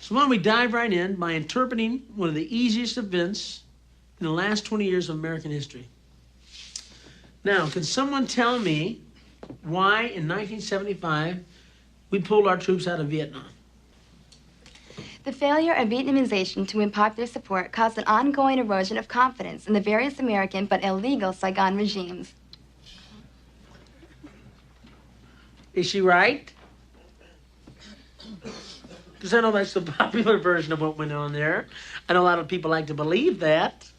So why don't we dive right in by interpreting one of the easiest events in the last 20 years of American history. Now, can someone tell me why in 1975 we pulled our troops out of Vietnam? The failure of Vietnamization to win popular support caused an ongoing erosion of confidence in the various American but illegal Saigon regimes. Is she right? Because I know that's the popular version of what went on there. I know a lot of people like to believe that.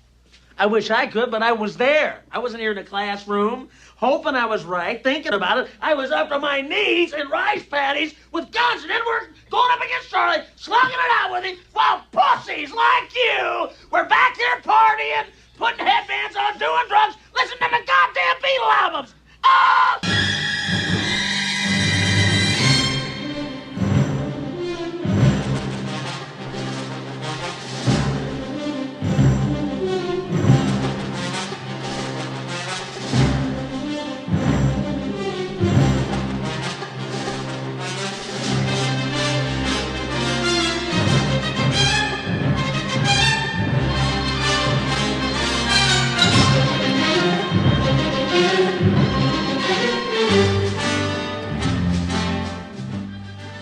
I wish I could, but I was there. I wasn't here in the classroom, hoping I was right, thinking about it. I was up to my knees in rice paddies with guns, and then we're going up against Charlie, slugging it out with him, while pussies like you were back here partying, putting headbands on, doing drugs, listening to the goddamn Beatle albums. Oh!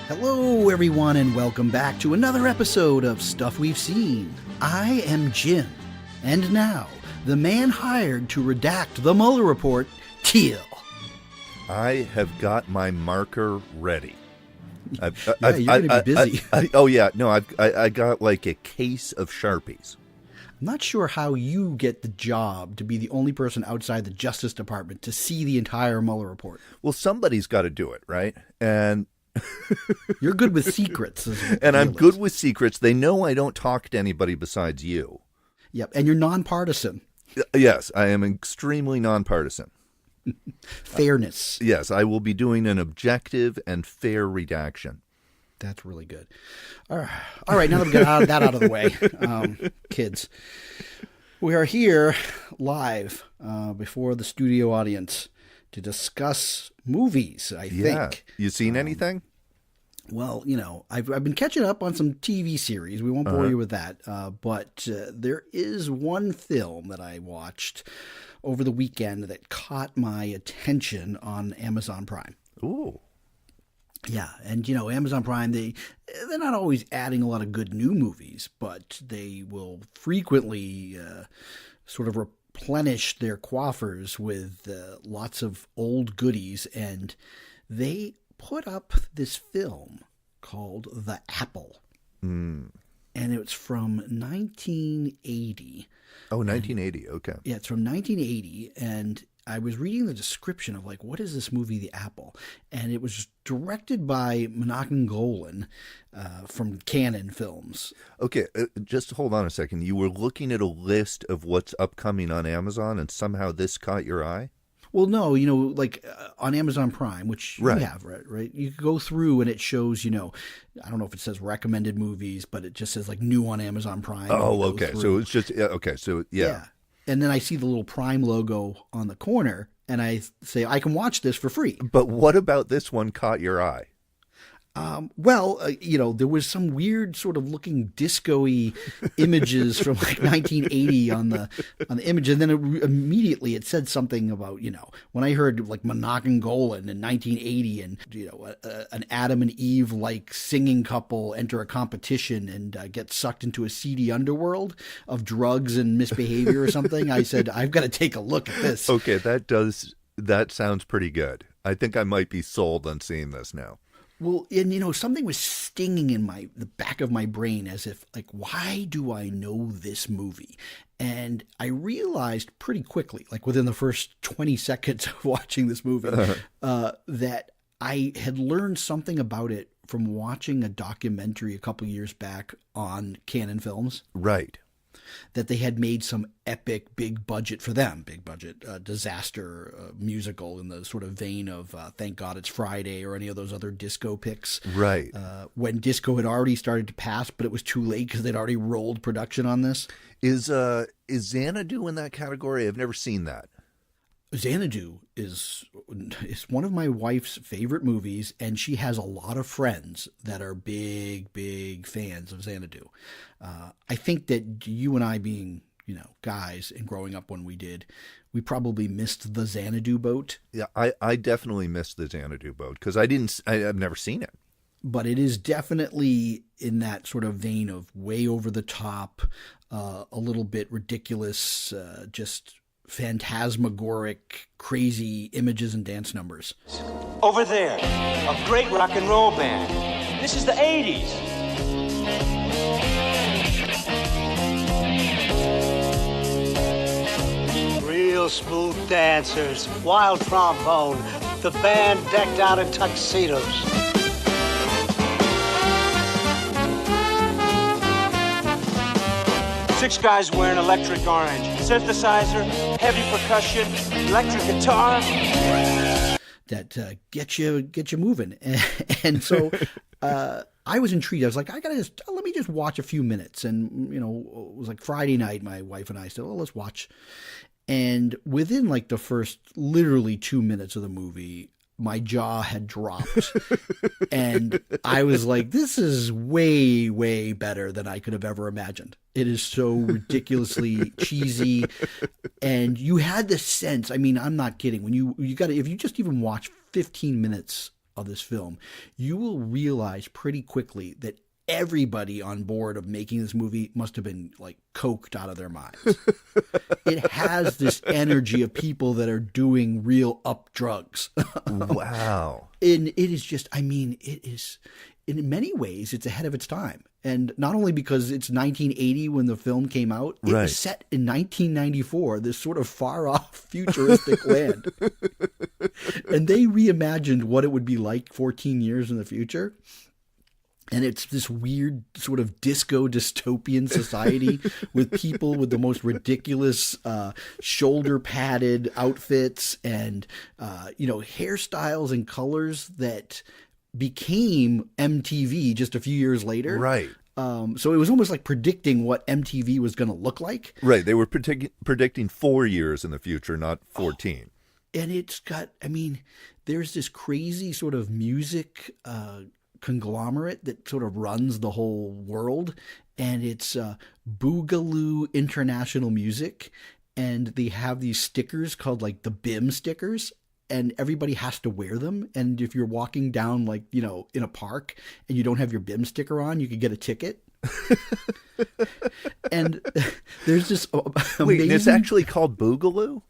Hello, everyone, and welcome back to another episode of Stuff We've Seen. I am Jim, and now, the man hired to redact the Mueller report, Teal. I have got my marker ready. You're going to be busy. I got like a case of Sharpies. I'm not sure how you get the job to be the only person outside the Justice Department to see the entire Mueller report. Well, somebody's got to do it, right? And you're good with secrets. And I'm good with secrets. They know I don't talk to anybody besides you. Yep, and you're nonpartisan. Yes, I am extremely nonpartisan. Fairness. Yes, I will be doing an objective and fair redaction. That's really good. All right, now that we've got that out of the way, kids, we are here live before the studio audience to discuss movies, I think. You seen anything? Well, I've been catching up on some TV series. We won't bore you with that. But there is one film that I watched over the weekend that caught my attention on Amazon Prime. Ooh. Yeah, and Amazon Prime, they're not always adding a lot of good new movies, but they will frequently sort of replenish their coffers with lots of old goodies, and they put up this film called The Apple. And it was from 1980. Oh, 1980, okay. Yeah, it's from 1980, and I was reading the description of, what is this movie, The Apple? And it was directed by Menachem Golan from Cannon Films. Okay, just hold on a second. You were looking at a list of what's upcoming on Amazon, and somehow this caught your eye? Well, no, on Amazon Prime, which you have, right? You go through and it shows, I don't know if it says recommended movies, but it just says new on Amazon Prime. Oh, okay. So it's just, okay. So, yeah. And then I see the little Prime logo on the corner and I say, I can watch this for free. But what about this one caught your eye? There was some weird sort of looking disco-y images from 1980 on the image, and then immediately it said something about when I heard Menachem Golan in 1980 and an Adam and Eve singing couple enter a competition and get sucked into a seedy underworld of drugs and misbehavior or something, I said I've got to take a look at this. Okay, that sounds pretty good. I think I might be sold on seeing this now. Well, and something was stinging in the back of my brain as if why do I know this movie? And I realized pretty quickly, within the first 20 seconds of watching this movie, that I had learned something about it from watching a documentary a couple years back on Cannon Films. Right. That they had made some epic big budget disaster musical in the sort of vein of Thank God It's Friday or any of those other disco picks. Right. When disco had already started to pass, but it was too late because they'd already rolled production on this. Is Xanadu in that category? I've never seen that. Xanadu is one of my wife's favorite movies, and she has a lot of friends that are big fans of Xanadu. I think that you and I, being guys and growing up when we did, we probably missed the Xanadu boat. Yeah, I definitely missed the Xanadu boat because I've never seen it. But it is definitely in that sort of vein of way over the top, a little bit ridiculous, just phantasmagoric, crazy images and dance numbers. Over there, a great rock and roll band. This is the 80s. Real smooth dancers, wild trombone, the band decked out in tuxedos. Six guys wearing electric orange, synthesizer, heavy percussion, electric guitar. That get you moving. And so I was intrigued. I was like, let me just watch a few minutes. And, it was like Friday night, my wife and I said, well, let's watch. And within like the first literally 2 minutes of the movie, my jaw had dropped. And I was like, this is way, way better than I could have ever imagined. It is so ridiculously cheesy. And you had the sense, I mean, I'm not kidding. When if you just even watch 15 minutes of this film, you will realize pretty quickly that everybody on board of making this movie must have been like coked out of their minds. It has this energy of people that are doing real up drugs. Wow. And it is just, I mean, it is, in many ways, it's ahead of its time. And not only because it's 1980 when the film came out, it was set in 1994, this sort of far-off futuristic land. And they reimagined what it would be like 14 years in the future. And it's this weird sort of disco dystopian society with people with the most ridiculous shoulder padded outfits and, hairstyles and colors that became MTV just a few years later. Right. So it was almost like predicting what MTV was going to look like. Right. They were predicting 4 years in the future, not 14. And it's got, I mean, there's this crazy sort of music conglomerate that sort of runs the whole world, and it's Boogaloo International Music, and they have these stickers called like the BIM stickers, and everybody has to wear them. And if you're walking down like in a park and you don't have your BIM sticker on, you could get a ticket. And there's this amazing... Wait, it's actually called Boogaloo?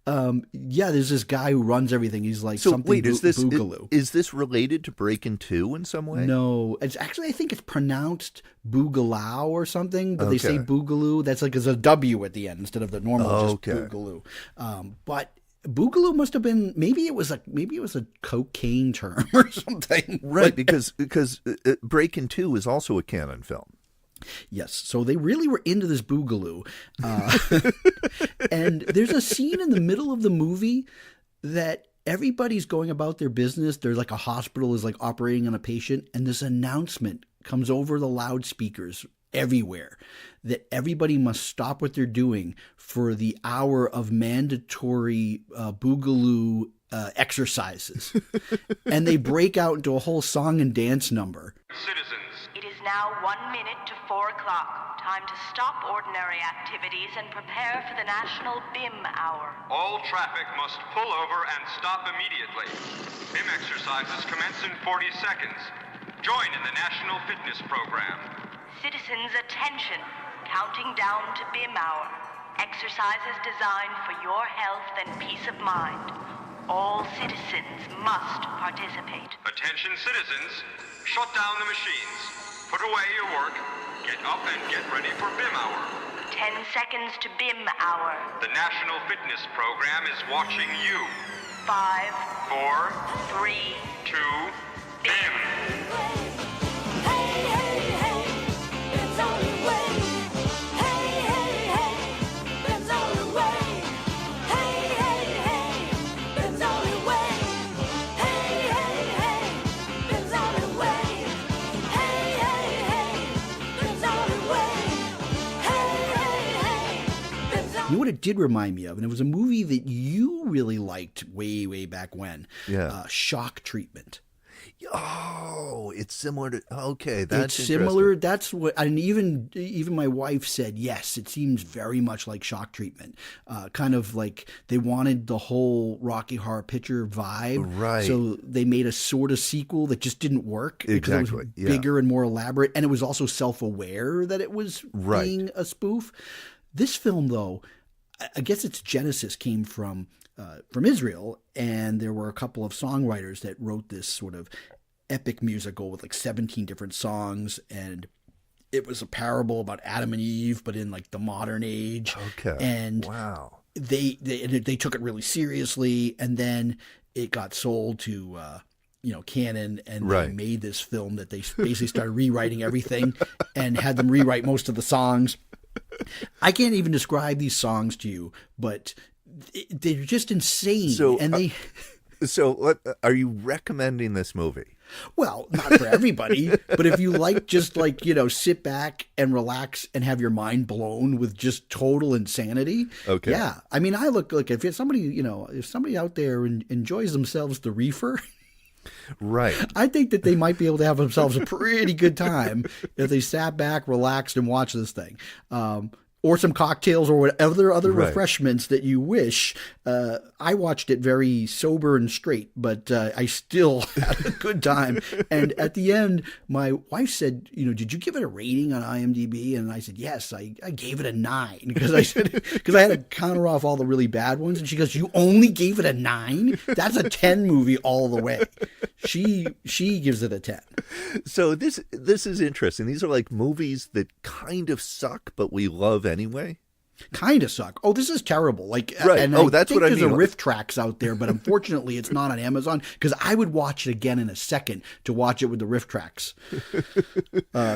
Yeah, there's this guy who runs everything. He's like Boogaloo. Is this related to Breakin' 2 in some way? No, it's actually, I think it's pronounced Boogaloo or something, but they say Boogaloo. That's like there's a W at the end instead of the normal just Boogaloo. But Boogaloo must have been, maybe it was a cocaine term or something. Right, because Breakin' 2 is also a canon film. Yes, so they really were into this Boogaloo. And there's a scene in the middle of the movie that everybody's going about their business. There's like a hospital is like operating on a patient, and this announcement comes over the loudspeakers everywhere that everybody must stop what they're doing for the hour of mandatory Boogaloo exercises. And they break out into a whole song and dance number. Citizens. It is now 1 minute to 4 o'clock. Time to stop ordinary activities and prepare for the National BIM Hour. All traffic must pull over and stop immediately. BIM exercises commence in 40 seconds. Join in the National Fitness Program. Citizens, attention. Counting down to BIM Hour. Exercises designed for your health and peace of mind. All citizens must participate. Attention, citizens. Shut down the machines. Put away your work. Get up and get ready for BIM Hour. 10 seconds to BIM Hour. The National Fitness Program is watching you. 5, 4, 3, 2, BIM. know what it did remind me of? And it was a movie that you really liked way, way back when. Yeah. Shock Treatment. Oh, it's similar to. Okay, that's it's similar. That's what, and even my wife said. Yes, it seems very much like Shock Treatment. Kind of like they wanted the whole Rocky Horror Picture vibe, right? So they made a sort of sequel that just didn't work. Exactly, it was bigger and more elaborate, and it was also self-aware that it was being a spoof. This film, though, I guess its genesis came from Israel, and there were a couple of songwriters that wrote this sort of epic musical with like 17 different songs, and it was a parable about Adam and Eve, but in like the modern age. Okay. And wow, they took it really seriously, and then it got sold to Canon, and they made this film that they basically started rewriting everything and had them rewrite most of the songs. I can't even describe these songs to you, but they're just insane. So, and are you recommending this movie? Well, not for everybody, but if you like, just like, sit back and relax and have your mind blown with just total insanity. Okay. Yeah. I mean, I look like if somebody out there enjoys themselves the reefer. Right. I think that they might be able to have themselves a pretty good time if they sat back, relaxed, and watched this thing. Or some cocktails or whatever other refreshments that you wish. I watched it very sober and straight, but I still had a good time. And at the end, my wife said, did you give it a rating on IMDb? And I said, yes, I gave it a 9 because I had to counter off all the really bad ones. And she goes, you only gave it a 9? That's a 10 movie all the way. She gives it a 10. So this is interesting. These are like movies that kind of suck, but we love anyway. Kind of suck. Oh, this is terrible. Like, right. And that's what I mean. There's a riff tracks out there, but unfortunately, it's not on Amazon because I would watch it again in a second to watch it with the riff tracks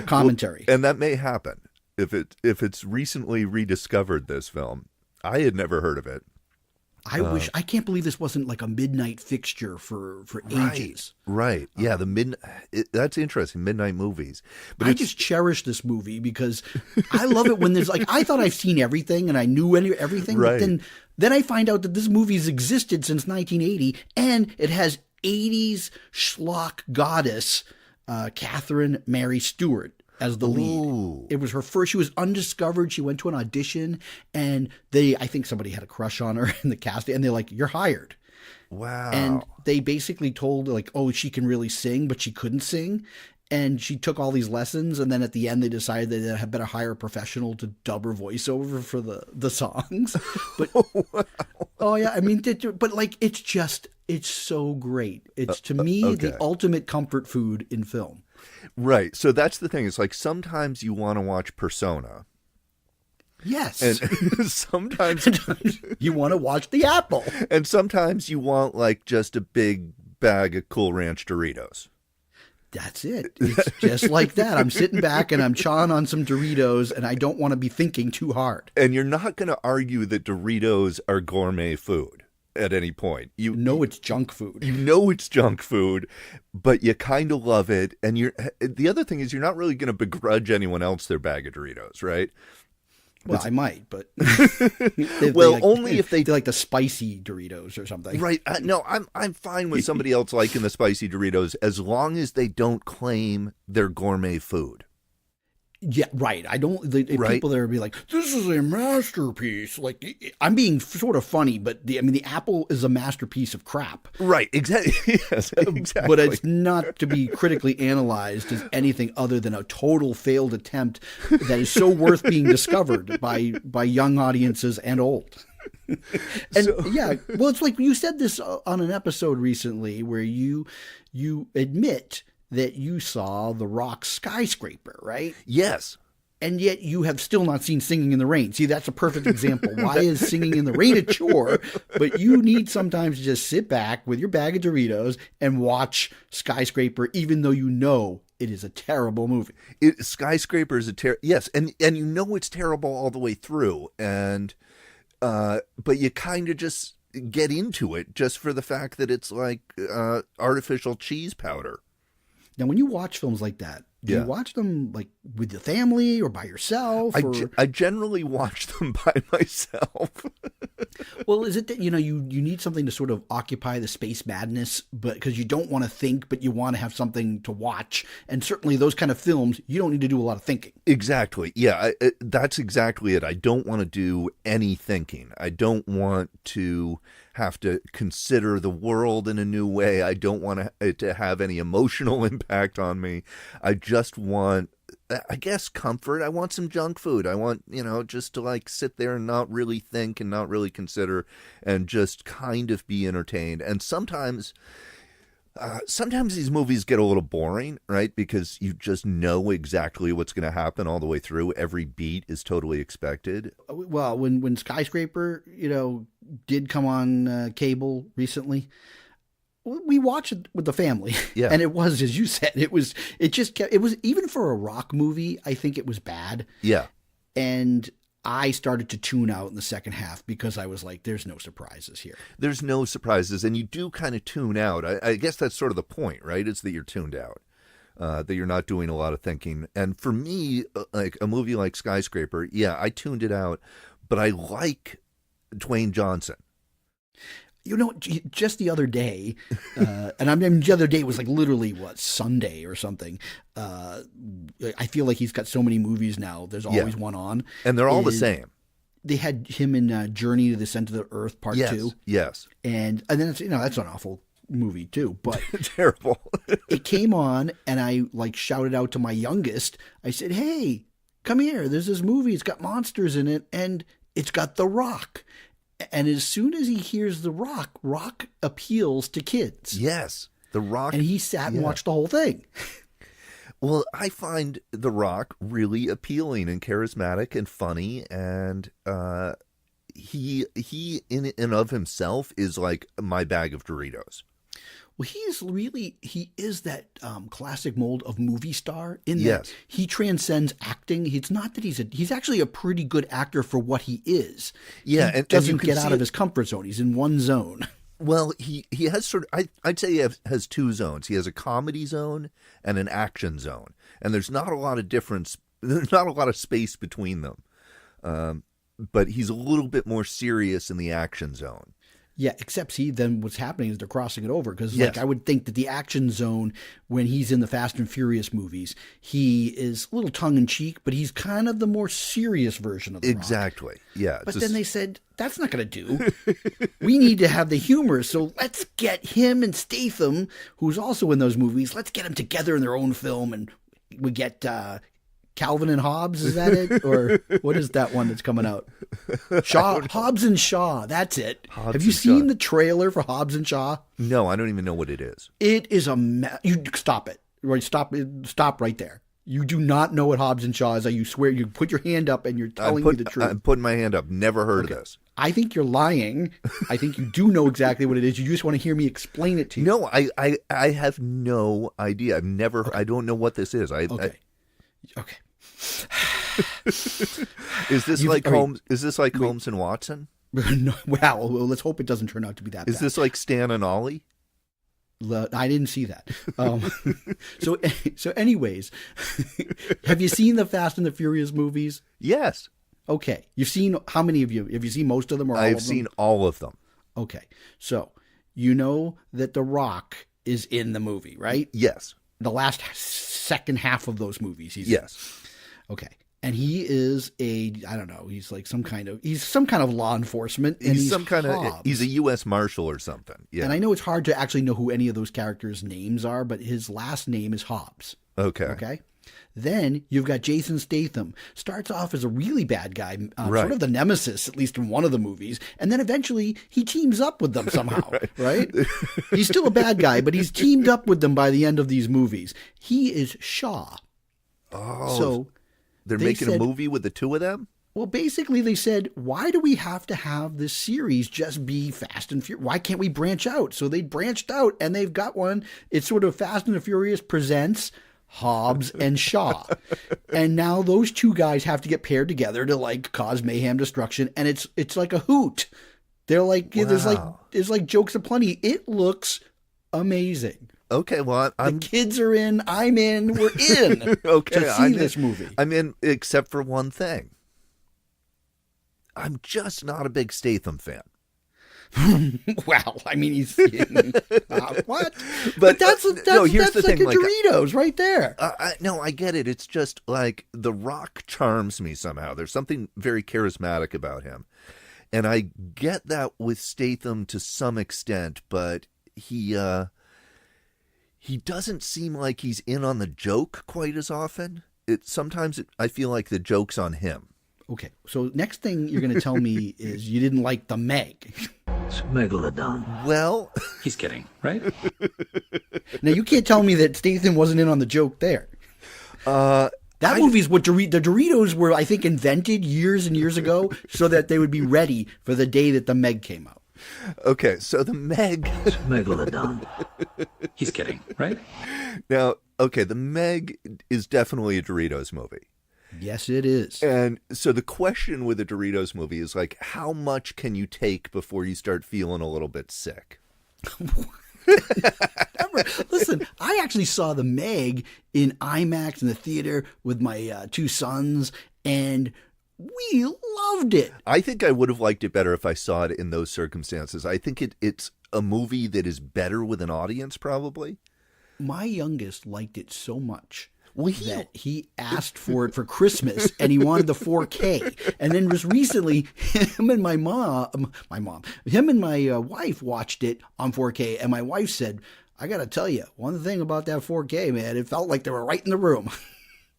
commentary. Well, and that may happen if it's recently rediscovered. This film, I had never heard of it. I can't believe this wasn't like a midnight fixture for ages. Right. Yeah. That's interesting. Midnight movies. But I just cherish this movie because I love it when there's like, I thought I've seen everything and I knew everything. Right. But then I find out that this movie's existed since 1980 and it has 80s schlock goddess, Catherine Mary Stewart, as the lead. Ooh. It was her first. She was undiscovered. She went to an audition, and I think somebody had a crush on her in the casting, and they're like, "You're hired." Wow. And they basically told her, like, "Oh, she can really sing," but she couldn't sing. And she took all these lessons, and then at the end, they decided they had better hire a professional to dub her voiceover for the songs. But oh yeah, I mean, but like, it's so great. It's to me the ultimate comfort food in film. Right. So that's the thing. It's like sometimes you want to watch Persona. Yes. And sometimes you want to watch The Apple. And sometimes you want like just a big bag of Cool Ranch Doritos. That's it. It's just like that. I'm sitting back and I'm chawing on some Doritos and I don't want to be thinking too hard. And you're not going to argue that Doritos are gourmet food at any point. You know it's junk food. You know it's junk food, but you kind of love it. And the other thing is you're not really going to begrudge anyone else their bag of Doritos, right? Well, I might, but only if they like the spicy Doritos or something, right? No, I'm fine with somebody else liking the spicy Doritos as long as they don't claim they're gourmet food. Yeah, right. I don't. People there be like, "This is a masterpiece." Like, I'm being sort of funny, but the Apple is a masterpiece of crap. Right. Exactly. Yes. Exactly. But it's not to be critically analyzed as anything other than a total failed attempt that is so worth being discovered by young audiences and old. Well, it's like you said this on an episode recently where you admit that you saw The Rock's Skyscraper, right? Yes. And yet you have still not seen Singing in the Rain. See, that's a perfect example. Why is Singing in the Rain a chore? But you need sometimes to just sit back with your bag of Doritos and watch even though you know it is a terrible movie. Skyscraper is yes, and you know it's terrible all the way through, and but you kind of just get into it just for the fact that it's like artificial cheese powder. Now, when you watch films like that, Do you watch them like with the family or by yourself? I generally watch them by myself. Well, is it that, you need something to sort of occupy the space madness, but because you don't want to think, but you want to have something to watch. And certainly those kind of films, you don't need to do a lot of thinking. Exactly. Yeah, that's exactly it. I don't want to do any thinking. I don't want to have to consider the world in a new way. I don't want it to have any emotional impact on me. I just want, I guess, comfort. I want some junk food. I want, just to like sit there and not really think and not really consider and just kind of be entertained. And sometimes these movies get a little boring, right? Because you just know exactly what's going to happen all the way through. Every beat is totally expected. Well, when Skyscraper, did come on cable recently, we watched it with the family. Yeah. And it was, as you said, it was even for a rock movie, I think it was bad. Yeah. And I started to tune out in the second half because I was like, there's no surprises here. There's no surprises. And you do kind of tune out. I guess that's sort of the point, right? It's that you're tuned out, that you're not doing a lot of thinking. And for me, like a movie like Skyscraper, yeah, I tuned it out, but I like Dwayne Johnson. Just the other day, and I mean, the other day was like literally Sunday or something. I feel like he's got so many movies now. There's always one on, and they're all the same. They had him in Journey to the Center of the Earth Part 2. Yes, and then it's, that's an awful movie too, but terrible. It came on, and I like shouted out to my youngest. I said, "Hey, come here! There's this movie. It's got monsters in it, and it's got The Rock." And as soon as he hears The Rock, Rock appeals to kids. Yes, The Rock. And he sat and watched the whole thing. Well, I find The Rock really appealing and charismatic and funny, and he in and of himself is like my bag of Doritos. Well, he is that classic mold of movie star in that he transcends acting. It's not that he's actually a pretty good actor for what he is. Yeah, he doesn't get out of his comfort zone. He's in one zone. Well, he has sort of, I'd say he has two zones. He has a comedy zone and an action zone. And there's not a lot of difference. There's not a lot of space between them. But he's a little bit more serious in the action zone. Yeah, except then what's happening is they're crossing it over because I would think that the action zone, when he's in the Fast and Furious movies, he is a little tongue-in-cheek, but he's kind of the more serious version of The Rock. Exactly, yeah. But then they said, that's not going to do. We need to have the humor, so let's get him and Statham, who's also in those movies, let's get them together in their own film, and we get Calvin and Hobbes, is that it? Or what is that one that's coming out? Hobbs and Shaw, that's it. Have you seen the trailer for Hobbs and Shaw? No, I don't even know what it is. It is you stop it. Right, stop right there. You do not know what Hobbs and Shaw is. You swear, you put your hand up and you're telling me the truth. I'm putting my hand up. Never heard of this. I think you're lying. I think you do know exactly what it is. You just want to hear me explain it to you. No, I have no idea. I've never. Okay. I don't know what this is. Okay. Is this like Holmes? Is this like Holmes and Watson? No, well, let's hope it doesn't turn out to be that bad. Is this like Stan and Ollie? I didn't see that. So anyways, have you seen the Fast and the Furious movies? Yes. Okay. You've seen, how many of you? Have you seen most of them or all of them? I've seen all of them. Okay. So you know that The Rock is in the movie, right? Yes. The last second half of those movies. Yes. Okay. And he is I don't know, he's some kind of law enforcement. He's a U.S. Marshal or something. Yeah. And I know it's hard to actually know who any of those characters' names are, but his last name is Hobbs. Okay. Then you've got Jason Statham. Starts off as a really bad guy, sort of the nemesis, at least in one of the movies. And then eventually he teams up with them somehow, right? He's still a bad guy, but he's teamed up with them by the end of these movies. He is Shaw. Oh, so they're making a movie with the two of them? Well, basically they said, why do we have to have this series just be Fast and Furious? Why can't we branch out? So they branched out and they've got one. It's sort of Fast and the Furious presents Hobbs and Shaw. And now those two guys have to get paired together to cause mayhem, destruction. And it's like a hoot. They're like, wow. There's like jokes aplenty. It looks amazing. Okay, well, The kids are in. I'm in. We're in. Okay, to see this movie. I'm in, except for one thing. I'm just not a big Statham fan. Well, I mean, he's what? But that's no, here's that's the like thing, a like, Doritos right there. No, I get it. It's just like The Rock charms me somehow. There's something very charismatic about him. And I get that with Statham to some extent, but he doesn't seem like he's in on the joke quite as often. I feel like the joke's on him. Okay, so next thing you're going to tell me is you didn't like The Meg. It's Megalodon. Well, He's kidding, right? Now, you can't tell me that Statham wasn't in on the joke there. That movie's what the Doritos were, I think, invented years and years ago so that they would be ready for the day that The Meg came out. okay, so the Meg. It's Megalodon. He's kidding, right? Now, okay, the Meg is definitely a Doritos movie. Yes, it is. And so the question with a Doritos movie is like, how much can you take before you start feeling a little bit sick? Listen, I actually saw The Meg in IMAX in the theater with my two sons, and we loved it. I think I would have liked it better if I saw it in those circumstances. I think it's a movie that is better with an audience, probably. My youngest liked it so much Well, that he asked for it for Christmas, and he wanted the 4K. And then just recently, him and my wife watched it on 4K, and my wife said, I got to tell you, one thing about that 4K, man, it felt like they were right in the room.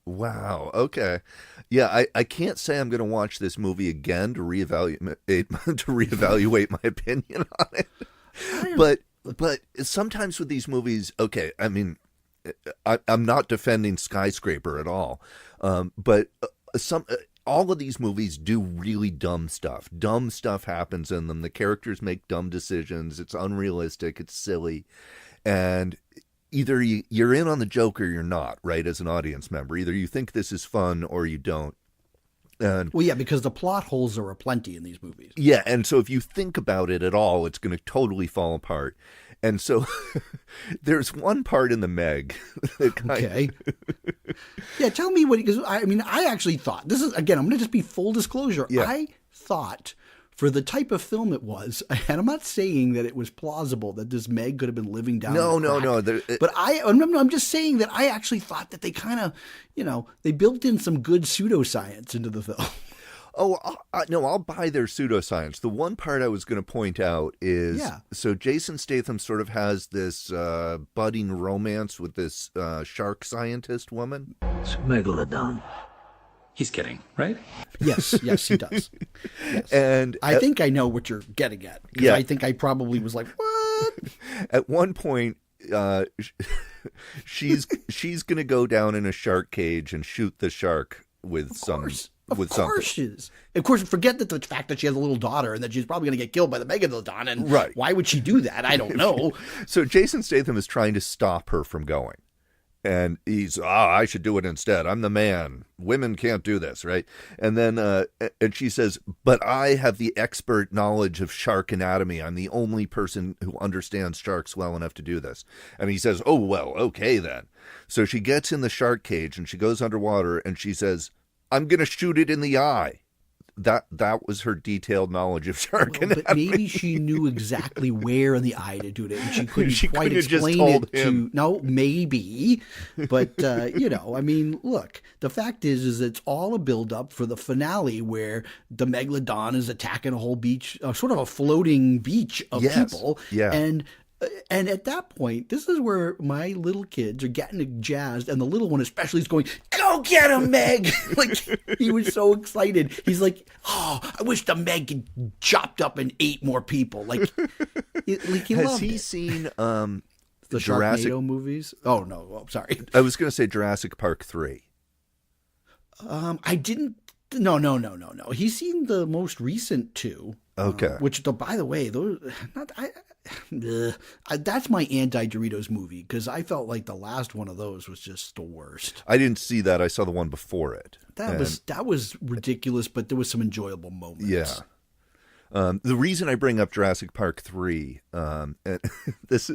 Wow. Okay. Yeah, I can't say I'm going to watch this movie again to reevaluate my opinion on it. But sometimes with these movies, okay, I mean, I'm not defending Skyscraper at all, but all of these movies do really dumb stuff. Dumb stuff happens in them. The characters make dumb decisions. It's unrealistic. It's silly, and either you're in on the joke or you're not, right? As an audience member, either you think this is fun or you don't. And well, yeah, because the plot holes are aplenty in these movies. Yeah, and so if you think about it at all, it's going to totally fall apart. And so there's one part in the Meg. Okay. Yeah, tell me what, because I actually thought, this is, again, I'm going to just be full disclosure. Yeah. I thought for the type of film it was, and I'm not saying that it was plausible that this Meg could have been living down No. But I'm just saying that I actually thought that they kind of, they built in some good pseudoscience into the film. Oh, no, I'll buy their pseudoscience. The one part I was going to point out is, so Jason Statham sort of has this budding romance with this shark scientist woman. It's Megalodon. He's kidding, right? Yes, he does. Yes. And I think I know what you're getting at. Yeah. I think I probably was like, what? At one point, she's going to go down in a shark cage and shoot the shark with something. Of course she is. Of course, forget the fact that she has a little daughter and that she's probably going to get killed by the Megalodon. And right. Why would she do that? I don't know. So Jason Statham is trying to stop her from going. And he's, I should do it instead. I'm the man. Women can't do this, right? And then, and she says, but I have the expert knowledge of shark anatomy. I'm the only person who understands sharks well enough to do this. And he says, oh, well, okay then. So she gets in the shark cage and she goes underwater and she says, I'm going to shoot it in the eye. That was her detailed knowledge of shark anatomy. But maybe she knew exactly where in the eye to do it, and she couldn't quite explain it to. No, maybe, but look. The fact is it's all a build-up for the finale where the Megalodon is attacking a whole beach, sort of a floating beach of people, And at that point, this is where my little kids are getting jazzed, and the little one especially is going, "Go get him, Meg!" Like, he was so excited. He's like, "Oh, I wish the Meg had chopped up and ate more people." Like he Has loved he it. seen The Jurassic Sharknado movies? Oh no, sorry. I was going to say Jurassic Park 3. I didn't. No. He's seen the most recent two. Okay. Which, by the way, those that's my anti-Doritos movie, because I felt like the last one of those was just the worst. I didn't see that. I saw the one before it. That was ridiculous, but there was some enjoyable moments. Yeah. The reason I bring up Jurassic Park 3, and it's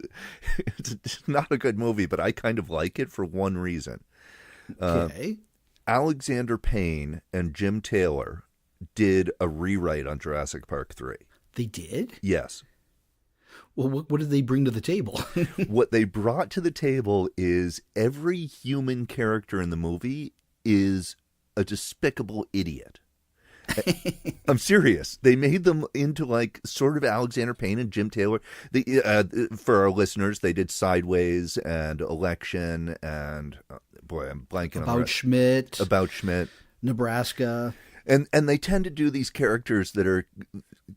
not a good movie, but I kind of like it for one reason. Okay. Alexander Payne and Jim Taylor did a rewrite on Jurassic Park 3. They did? Yes. Well, what did they bring to the table? What they brought to the table is every human character in the movie is a despicable idiot. I'm serious. They made them into like sort of Alexander Payne and Jim Taylor. For our listeners, they did Sideways and Election and boy, I'm blanking on the rest. Schmidt. About Schmidt. Nebraska. And they tend to do these characters that are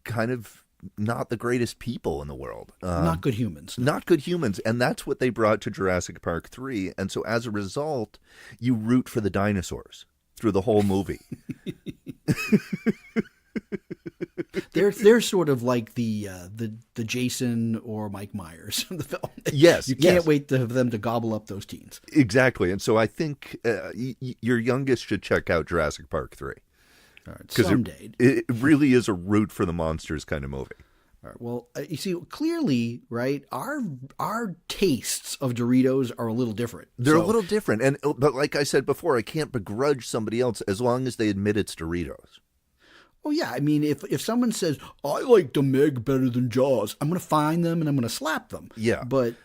kind of not the greatest people in the world. Not good humans. Not good humans. And that's what they brought to Jurassic Park 3. And so as a result, you root for the dinosaurs through the whole movie. They're sort of like the Jason or Mike Myers of the film. Yes, you can't wait for them to gobble up those teens. Exactly, and so I think your youngest should check out Jurassic Park 3. All right, someday. It really is a root for the monsters kind of movie. All right, well, you see, clearly, right, our tastes of Doritos are a little different. They're a little different, but like I said before, I can't begrudge somebody else as long as they admit it's Doritos. Oh, yeah. I mean, if someone says, I like the Meg better than Jaws, I'm going to find them and I'm going to slap them. Yeah. But,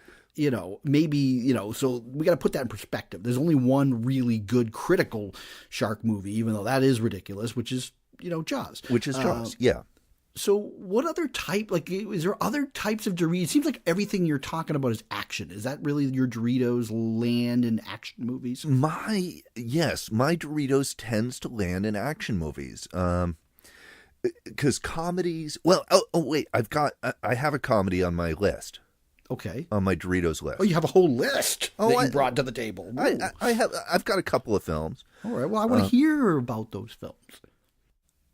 maybe, so we got to put that in perspective. There's only one really good critical shark movie, even though that is ridiculous, which is, Jaws. Which is Jaws, yeah. So what other type, is there other types of Doritos? It seems like everything you're talking about is action. Is that really your Doritos land in action movies? My Doritos tends to land in action movies. Because comedies, wait, I have a comedy on my list. Okay. On my Doritos list. Oh, you have a whole list that you brought to the table. I've got a couple of films. All right. Well, I want to hear about those films.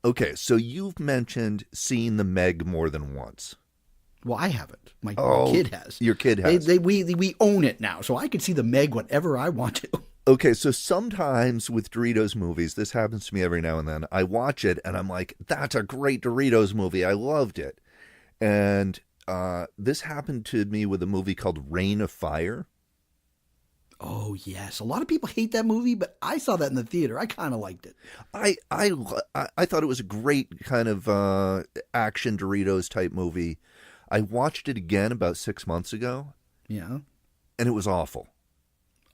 Okay, so you've mentioned seeing the Meg more than once. Well, I haven't. My kid has. Your kid has. We own it now, so I can see the Meg whenever I want to. Okay, so sometimes with Doritos movies, this happens to me every now and then. I watch it and I'm like, that's a great Doritos movie. I loved it. And this happened to me with a movie called Reign of Fire. Oh, yes. A lot of people hate that movie, but I saw that in the theater. I kind of liked it. I thought it was a great kind of action Doritos type movie. I watched it again about 6 months ago. Yeah. And it was awful.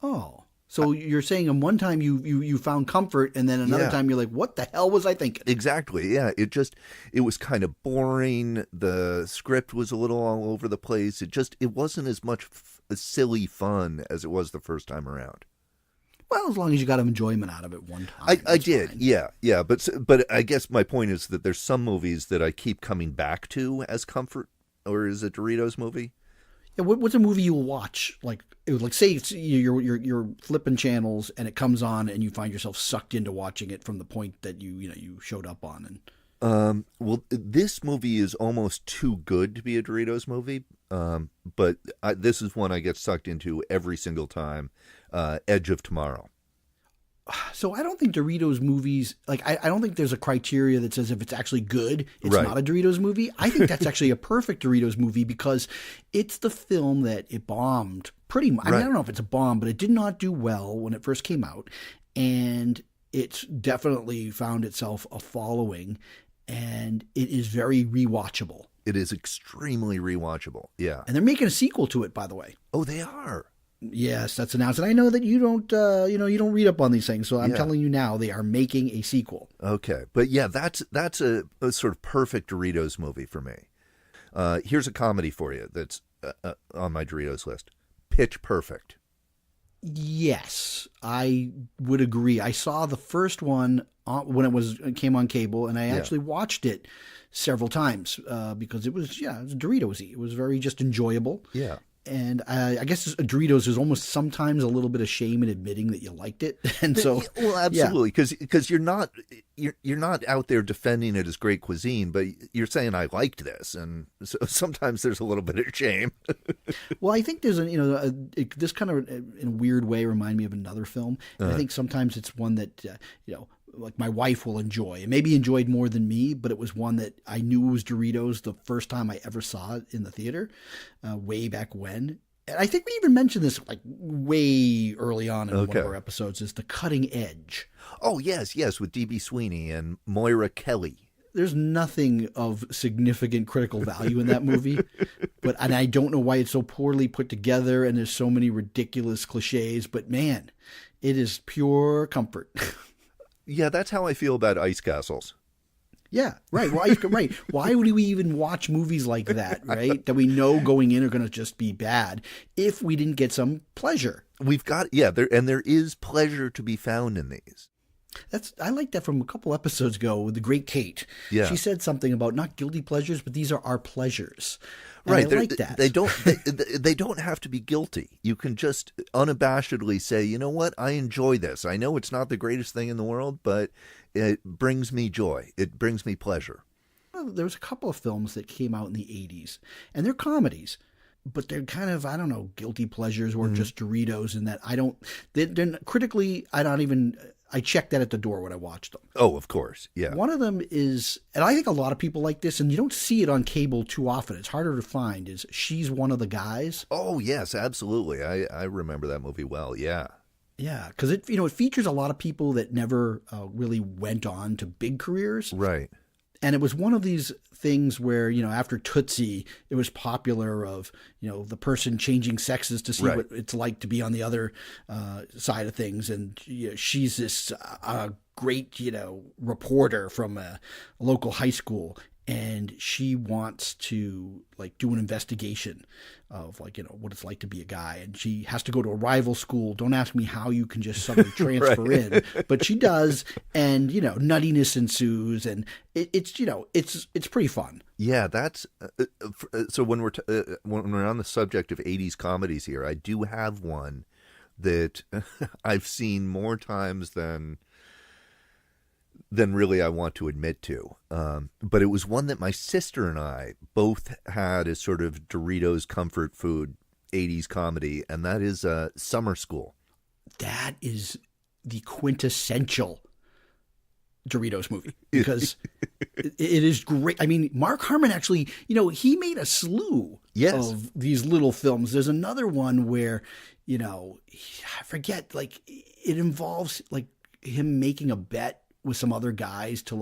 Oh. So you're saying in one time you found comfort, and then another time you're like, what the hell was I thinking? Exactly, yeah. It was kind of boring. The script was a little all over the place. It wasn't as much silly fun as it was the first time around. Well, as long as you got enjoyment out of it one time. I did, fine. Yeah. But I guess my point is that there's some movies that I keep coming back to as comfort, or as a Doritos movie. Yeah, what's a movie you'll watch? Like say you're flipping channels and it comes on and you find yourself sucked into watching it from the point that you showed up on. And well, this movie is almost too good to be a Doritos movie. But this is one I get sucked into every single time. Edge of Tomorrow. So I don't think Doritos movies, I don't think there's a criteria that says if it's actually good, it's not a Doritos movie. I think that's actually a perfect Doritos movie because it's the film that it bombed pretty much. I mean, I don't know if it's a bomb, but it did not do well when it first came out. And it's definitely found itself a following, and it is very rewatchable. It is extremely rewatchable, yeah. And they're making a sequel to it, by the way. Oh, they are? Yes, that's announced. And I know that you don't, you don't read up on these things, so I'm telling you now, they are making a sequel. Okay, but yeah, that's a sort of perfect Doritos movie for me. Here's a comedy for you that's on my Doritos list: Pitch Perfect. Yes, I would agree. I saw the first one when it came on cable, and I actually watched it several times because it was Doritos-y. It was very just enjoyable. Yeah. And I guess Doritos is almost sometimes a little bit of shame in admitting that you liked it, and so well, absolutely, because you're not out there defending it as great cuisine, but you're saying I liked this, and so sometimes there's a little bit of shame. Well, I think there's this kind of in a weird way remind me of another film. And I think sometimes it's one that like my wife will enjoy, and maybe enjoyed more than me, but it was one that I knew was Doritos the first time I ever saw it in the theater, way back when. And I think we even mentioned this like way early on in one of our episodes, is The Cutting Edge. Oh, yes, with D.B. Sweeney and Moira Kelly. There's nothing of significant critical value in that movie, and I don't know why it's so poorly put together and there's so many ridiculous cliches, but man, it is pure comfort. Yeah, that's how I feel about Ice Castles. Yeah, right. Right. Why would we even watch movies like that, right? That we know going in are going to just be bad if we didn't get some pleasure. We've got, there is pleasure to be found in these. I like that from a couple episodes ago with the great Kate. Yeah. She said something about not guilty pleasures, but these are our pleasures. And right. I like that. They don't have to be guilty. You can just unabashedly say, you know what? I enjoy this. I know it's not the greatest thing in the world, but it brings me joy. It brings me pleasure. Well, there was a couple of films that came out in the 80s, and they're comedies. But they're kind of, I don't know, guilty pleasures or just Doritos in that they're critically, I checked that at the door when I watched them. Oh, of course. Yeah. One of them is, and I think a lot of people like this, and you don't see it on cable too often. It's harder to find, is She's One of the Guys. Oh, yes, absolutely. I remember that movie well. Yeah. Yeah. Because it features a lot of people that never really went on to big careers. Right. And it was one of these things where, after Tootsie, it was popular of, the person changing sexes to see what it's like to be on the other side of things. And she's this great, reporter from a local high school. And she wants to do an investigation of what it's like to be a guy. And she has to go to a rival school. Don't ask me how you can just suddenly transfer in, but she does. And, nuttiness ensues, and it's pretty fun. Yeah, that's so when we're on the subject of 80s comedies here, I do have one that I've seen more times than really I want to admit to. But it was one that my sister and I both had as sort of Doritos comfort food 80s comedy, and that is Summer School. That is the quintessential Doritos movie because it is great. I mean, Mark Harmon actually, he made a slew of these little films. There's another one where, I forget, it involves him making a bet with some other guys to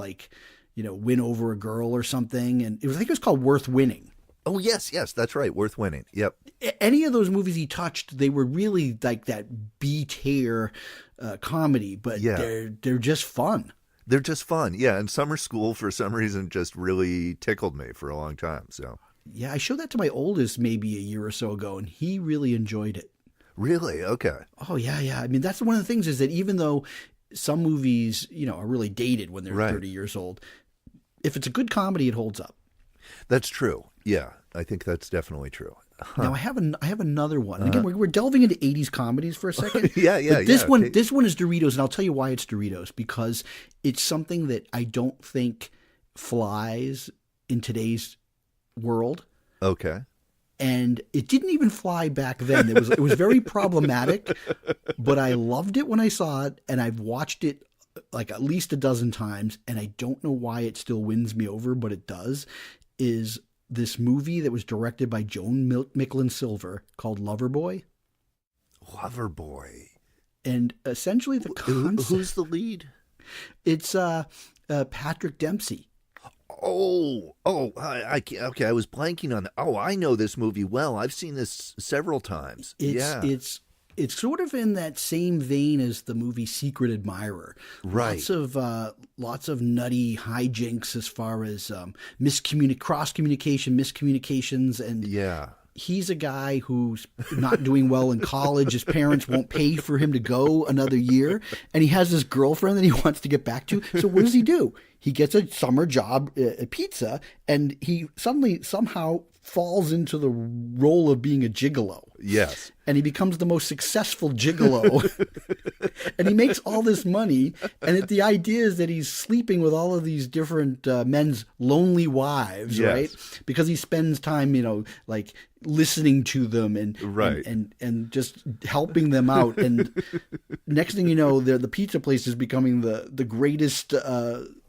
win over a girl or something. And I think it was called Worth Winning. Oh, yes, that's right. Worth Winning. Yep. Any of those movies he touched, they were really like that B-tier comedy, but they're just fun. They're just fun. Yeah. And Summer School, for some reason, just really tickled me for a long time. So, yeah, I showed that to my oldest maybe a year or so ago, and he really enjoyed it. Really? Okay. Oh, yeah. I mean, that's one of the things is that even though some movies, are really dated when they're 30 years old, if it's a good comedy, it holds up. That's true. Yeah, I think that's definitely true. Huh. Now I have another one. Again, we're delving into 80s comedies for a second. Yeah. But this one is Doritos, and I'll tell you why it's Doritos, because it's something that I don't think flies in today's world. Okay. And it didn't even fly back then. It was very problematic, but I loved it when I saw it, and I've watched it at least a dozen times, and I don't know why it still wins me over, but it does, is this movie that was directed by Joan Micklin Silver called Loverboy. Loverboy. And essentially the concept... Who's the lead? It's Patrick Dempsey. Oh, okay. I was blanking on that. Oh, I know this movie well. I've seen this several times. It's sort of in that same vein as the movie Secret Admirer. Right. Lots of nutty hijinks as far as cross-communication, miscommunications, and he's a guy who's not doing well in college. His parents won't pay for him to go another year, and he has this girlfriend that he wants to get back to. So what does he do? He gets a summer job at pizza, and he somehow falls into the role of being a gigolo. Yes. And he becomes the most successful gigolo. And he makes all this money. And the idea is that he's sleeping with all of these different men's lonely wives, Yes. right? Because he spends time, like listening to them and Right. and just helping them out. And next thing you know, the pizza place is becoming the greatest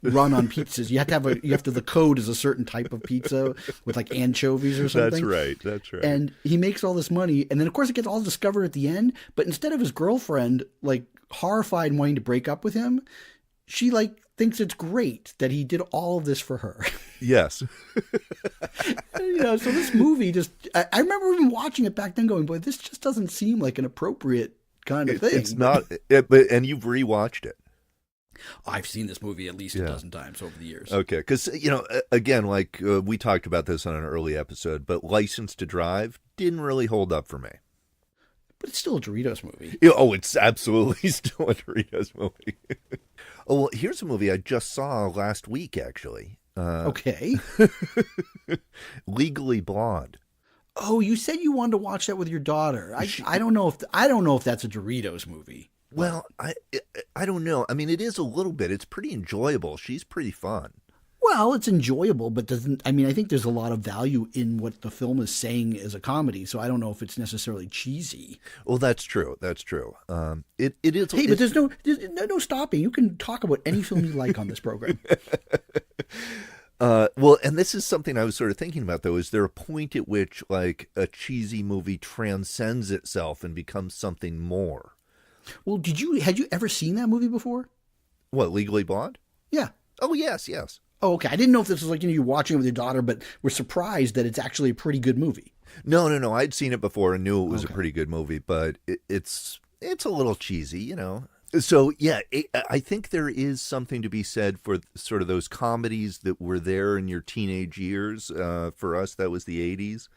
run on pizzas. You have to the code is a certain type of pizza with like anchovies or something. That's right. And he makes all this money, and then of course it gets all discovered at the end. But instead of his girlfriend like horrified and wanting to break up with him, she like thinks it's great that he did all of this for her. Yes. So this movie I remember even watching it back then going, boy, this just doesn't seem like an appropriate kind of thing. It's not, and you've rewatched it. I've seen this movie at least a dozen times over the years. Okay, because, again, like we talked about this on an early episode, but License to Drive didn't really hold up for me. But it's still a Doritos movie. Oh, it's absolutely still a Doritos movie. Oh, well, here's a movie I just saw last week, actually. Okay. Legally Blonde. Oh, you said you wanted to watch that with your daughter. I don't know if that's a Doritos movie. Well, I don't know. I mean, it is a little bit. It's pretty enjoyable. She's pretty fun. Well, it's enjoyable, but I think there's a lot of value in what the film is saying as a comedy, so I don't know if it's necessarily cheesy. Well, that's true. It is. Hey, but there's no stopping. You can talk about any film you like on this program. Well, and this is something I was sort of thinking about, though. Is there a point at which, like, a cheesy movie transcends itself and becomes something more? Well, had you ever seen that movie before? What, Legally Blonde? Yeah. Oh, yes. Oh, okay. I didn't know if this was like, you're watching it with your daughter, but we're surprised that it's actually a pretty good movie. No. I'd seen it before and knew it was a pretty good movie, but it's a little cheesy, So, yeah, I think there is something to be said for sort of those comedies that were there in your teenage years. For us, that was the 80s.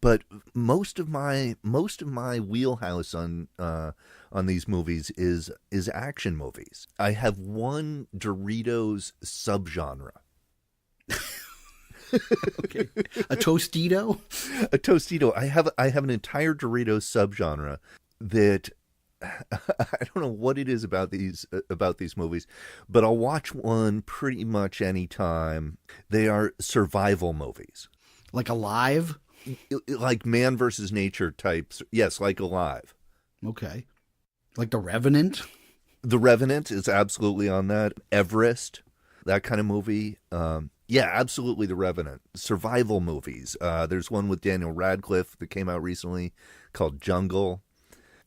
But most of my wheelhouse on these movies is action movies. I have one Doritos subgenre. Okay. A Tostito? A Tostito. I have an entire Doritos subgenre that I don't know what it is about these movies, but I'll watch one pretty much any time. They are survival movies. Like Alive? Like man versus nature types. Yes, like Alive. Okay. Like The Revenant? The Revenant is absolutely on that. Everest, that kind of movie. Yeah, absolutely The Revenant. Survival movies. There's one with Daniel Radcliffe that came out recently called Jungle.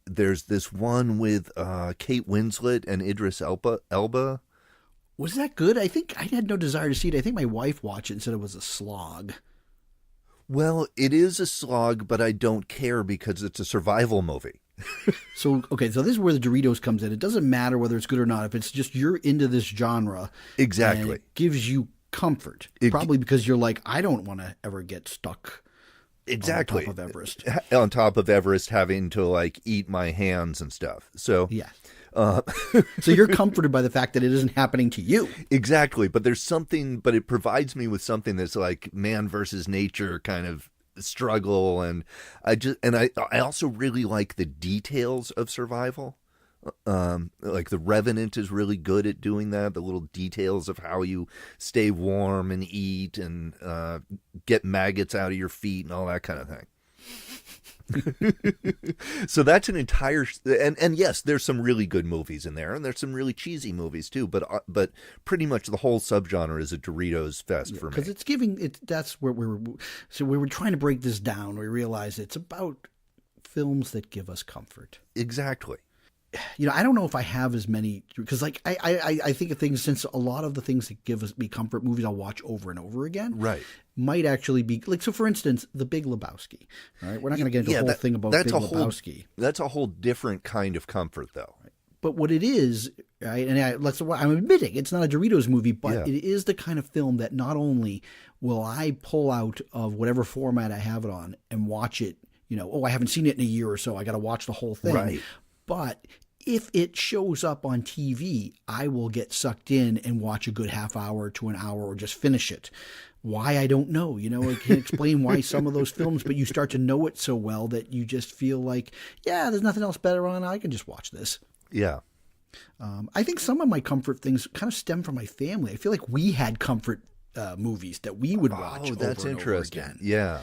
There's this one with Kate Winslet and Idris Elba. Was that good? I think I had no desire to see it. I think my wife watched it and said it was a slog. Well, it is a slog, but I don't care because it's a survival movie. So this is where the Doritos comes in. It doesn't matter whether it's good or not. If it's just you're into this genre. Exactly. And it gives you comfort. Probably because you're like, I don't want to ever get stuck exactly on top of Everest. On top of Everest, having to like eat my hands and stuff. So yeah. So you're comforted by the fact that it isn't happening to you. Exactly. But it provides me with something that's like man versus nature kind of struggle. And I also really like the details of survival. Like The Revenant is really good at doing that. The little details of how you stay warm and eat and get maggots out of your feet and all that kind of thing. So that's an entire and yes, there's some really good movies in there, and there's some really cheesy movies too. But pretty much the whole subgenre is a Doritos fest for me. Because it's giving it. That's where we were trying to break this down. We realized it's about films that give us comfort. Exactly. I don't know if I have as many, because like I think of things, since a lot of the things that give me comfort, movies I'll watch over and over again, right, might actually be like, so for instance, The Big Lebowski. All right, we're not going to get into the whole thing about Big Lebowski. That's a whole different kind of comfort, though. But what it is, right, and I'm admitting it's not a Doritos movie, but it is the kind of film that not only will I pull out of whatever format I have it on and watch it, I haven't seen it in a year or so, I got to watch the whole thing, right. But if it shows up on TV, I will get sucked in and watch a good half hour to an hour or just finish it. Why, I don't know. I can't explain why some of those films, but you start to know it so well that you just feel like, yeah, there's nothing else better on. I can just watch this. Yeah. I think some of my comfort things kind of stem from my family. I feel like we had comfort movies that we would watch over and interesting. over again. Yeah.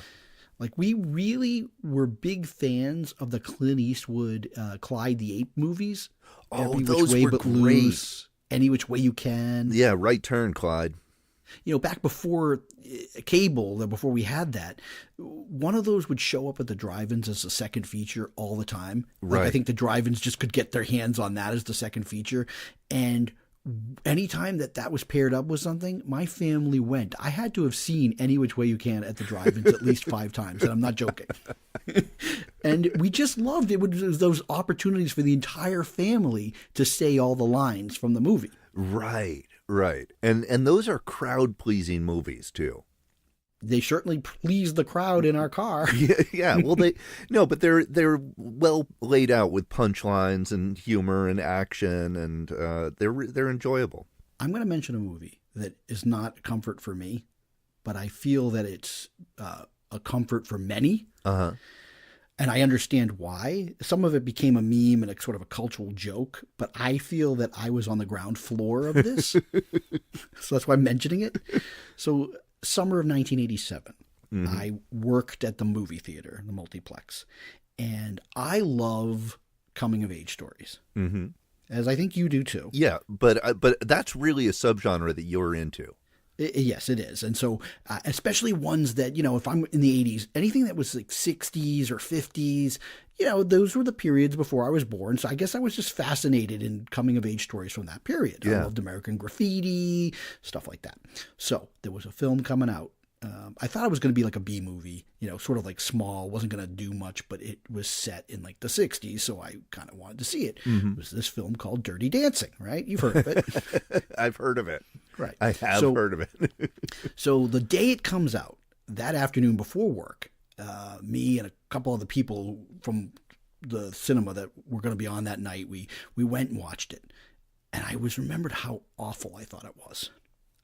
Like, we really were big fans of the Clint Eastwood Clyde the Ape movies. Oh, Every those Which Way were But great. Loose, Any Which Way You Can. Yeah, Right Turn, Clyde. Back before cable, before we had that, one of those would show up at the drive-ins as a second feature all the time. Right. I think the drive-ins just could get their hands on that as the second feature. And anytime that was paired up with something, my family went. I had to have seen Any Which Way You Can at the drive-ins at least 5 times, and I'm not joking. And we just loved it. It was those opportunities for the entire family to say all the lines from the movie. Right. And those are crowd-pleasing movies, too. They certainly pleased the crowd in our car. Yeah. Well, but they're well laid out with punchlines and humor and action, and they're enjoyable. I'm going to mention a movie that is not a comfort for me, but I feel that it's a comfort for many. Uh-huh. And I understand why. Some of it became a meme and a sort of a cultural joke, but I feel that I was on the ground floor of this. So that's why I'm mentioning it. So summer of 1987, I worked at the movie theater, the multiplex, and I love coming-of-age stories, as I think you do too. Yeah, but that's really a subgenre that you're into. Yes, it is. And so especially ones that, if I'm in the 80s, anything that was like 60s or 50s, those were the periods before I was born. So I guess I was just fascinated in coming-of-age stories from that period. Yeah. I loved American Graffiti, stuff like that. So there was a film coming out. I thought it was going to be like a B movie, sort of like small, wasn't going to do much, but it was set in like the 60s, so I kind of wanted to see it. It was this film called Dirty Dancing, right? You've heard of it. I've heard of it. Right. I have heard of it. So the day it comes out, that afternoon before work, me and a couple of the people from the cinema that were going to be on that night, we went and watched it. And I remembered how awful I thought it was.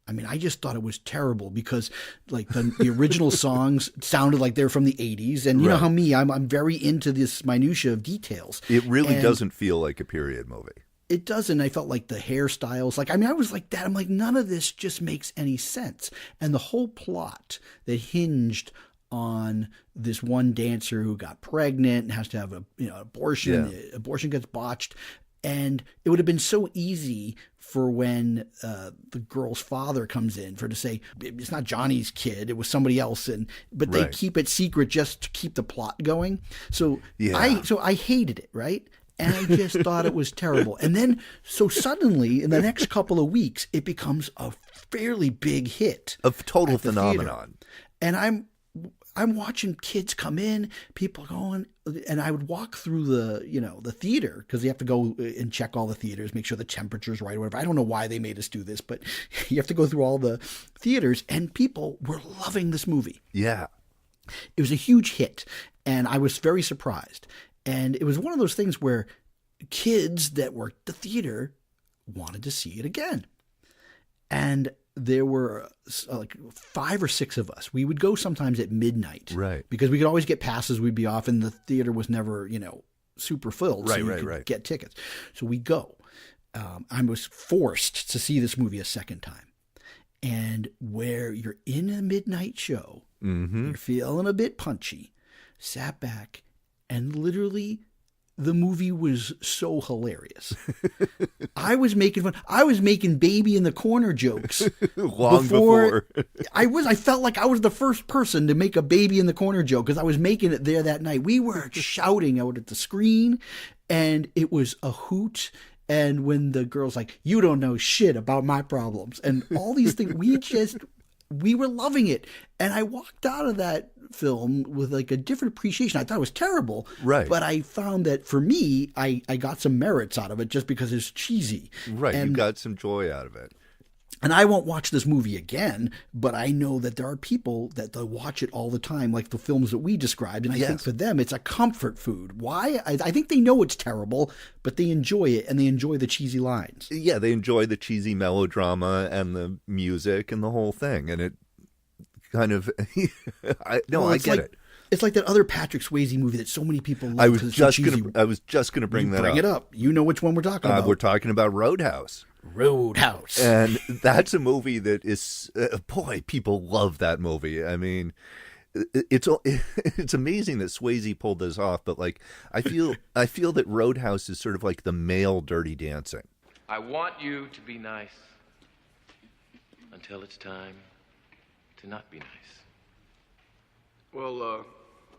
I mean, I just thought it was terrible because, like, the original songs sounded like they're from the 80s. And you know how I'm very into this minutia of details. It really doesn't feel like a period movie. It doesn't. I felt like the hairstyles, I was like that. I'm like, none of this just makes any sense. And the whole plot that hinged on this one dancer who got pregnant and has to have abortion. Yeah. Abortion gets botched. And it would have been so easy for when the girl's father comes in to say, it's not Johnny's kid, it was somebody else. But they keep it secret just to keep the plot going. So I hated it, right? And I just thought it was terrible. And then, so suddenly, in the next couple of weeks, it becomes a fairly big hit. A total phenomenon. And I'm watching kids come in, people going, and I would walk through the theater, because you have to go and check all the theaters, make sure the temperature's right or whatever. I don't know why they made us do this, but you have to go through all the theaters, and people were loving this movie. Yeah. It was a huge hit, and I was very surprised. And it was one of those things where kids that worked the theater wanted to see it again. And there were like 5 or 6 of us. We would go sometimes at midnight. Right. Because we could always get passes. We'd be off, and the theater was never, super filled. Right, so you could get tickets. So we go. I was forced to see this movie a second time. And where you're in a midnight show, you're feeling a bit punchy, sat back, and literally the movie was so hilarious. I was making fun. I was making baby in the corner jokes long before. I felt like I was the first person to make a baby in the corner joke because I was making it there that night. We were shouting out at the screen, and it was a hoot. And when the girl's like, "You don't know shit about my problems," and all these things, we were loving it. And I walked out of that film with like a different appreciation. I thought it was terrible. Right. But I found that for me, I got some merits out of it just because it's cheesy. Right. And you got some joy out of it. And I won't watch this movie again, but I know that there are people that they'll watch it all the time, like the films that we described. And I think for them, it's a comfort food. Why? I think they know it's terrible, but they enjoy it, and they enjoy the cheesy lines. Yeah, they enjoy the cheesy melodrama and the music and the whole thing. And it kind of, I get it. It's like that other Patrick Swayze movie that so many people love. I was just gonna bring that up. Bring it up. You know which one we're talking about. We're talking about Roadhouse. Roadhouse. And that's a movie that is, boy, people love that movie. I mean, it's amazing that Swayze pulled this off, but like, I feel that Roadhouse is sort of like the male Dirty Dancing. I want you to be nice until it's time to not be nice. Well,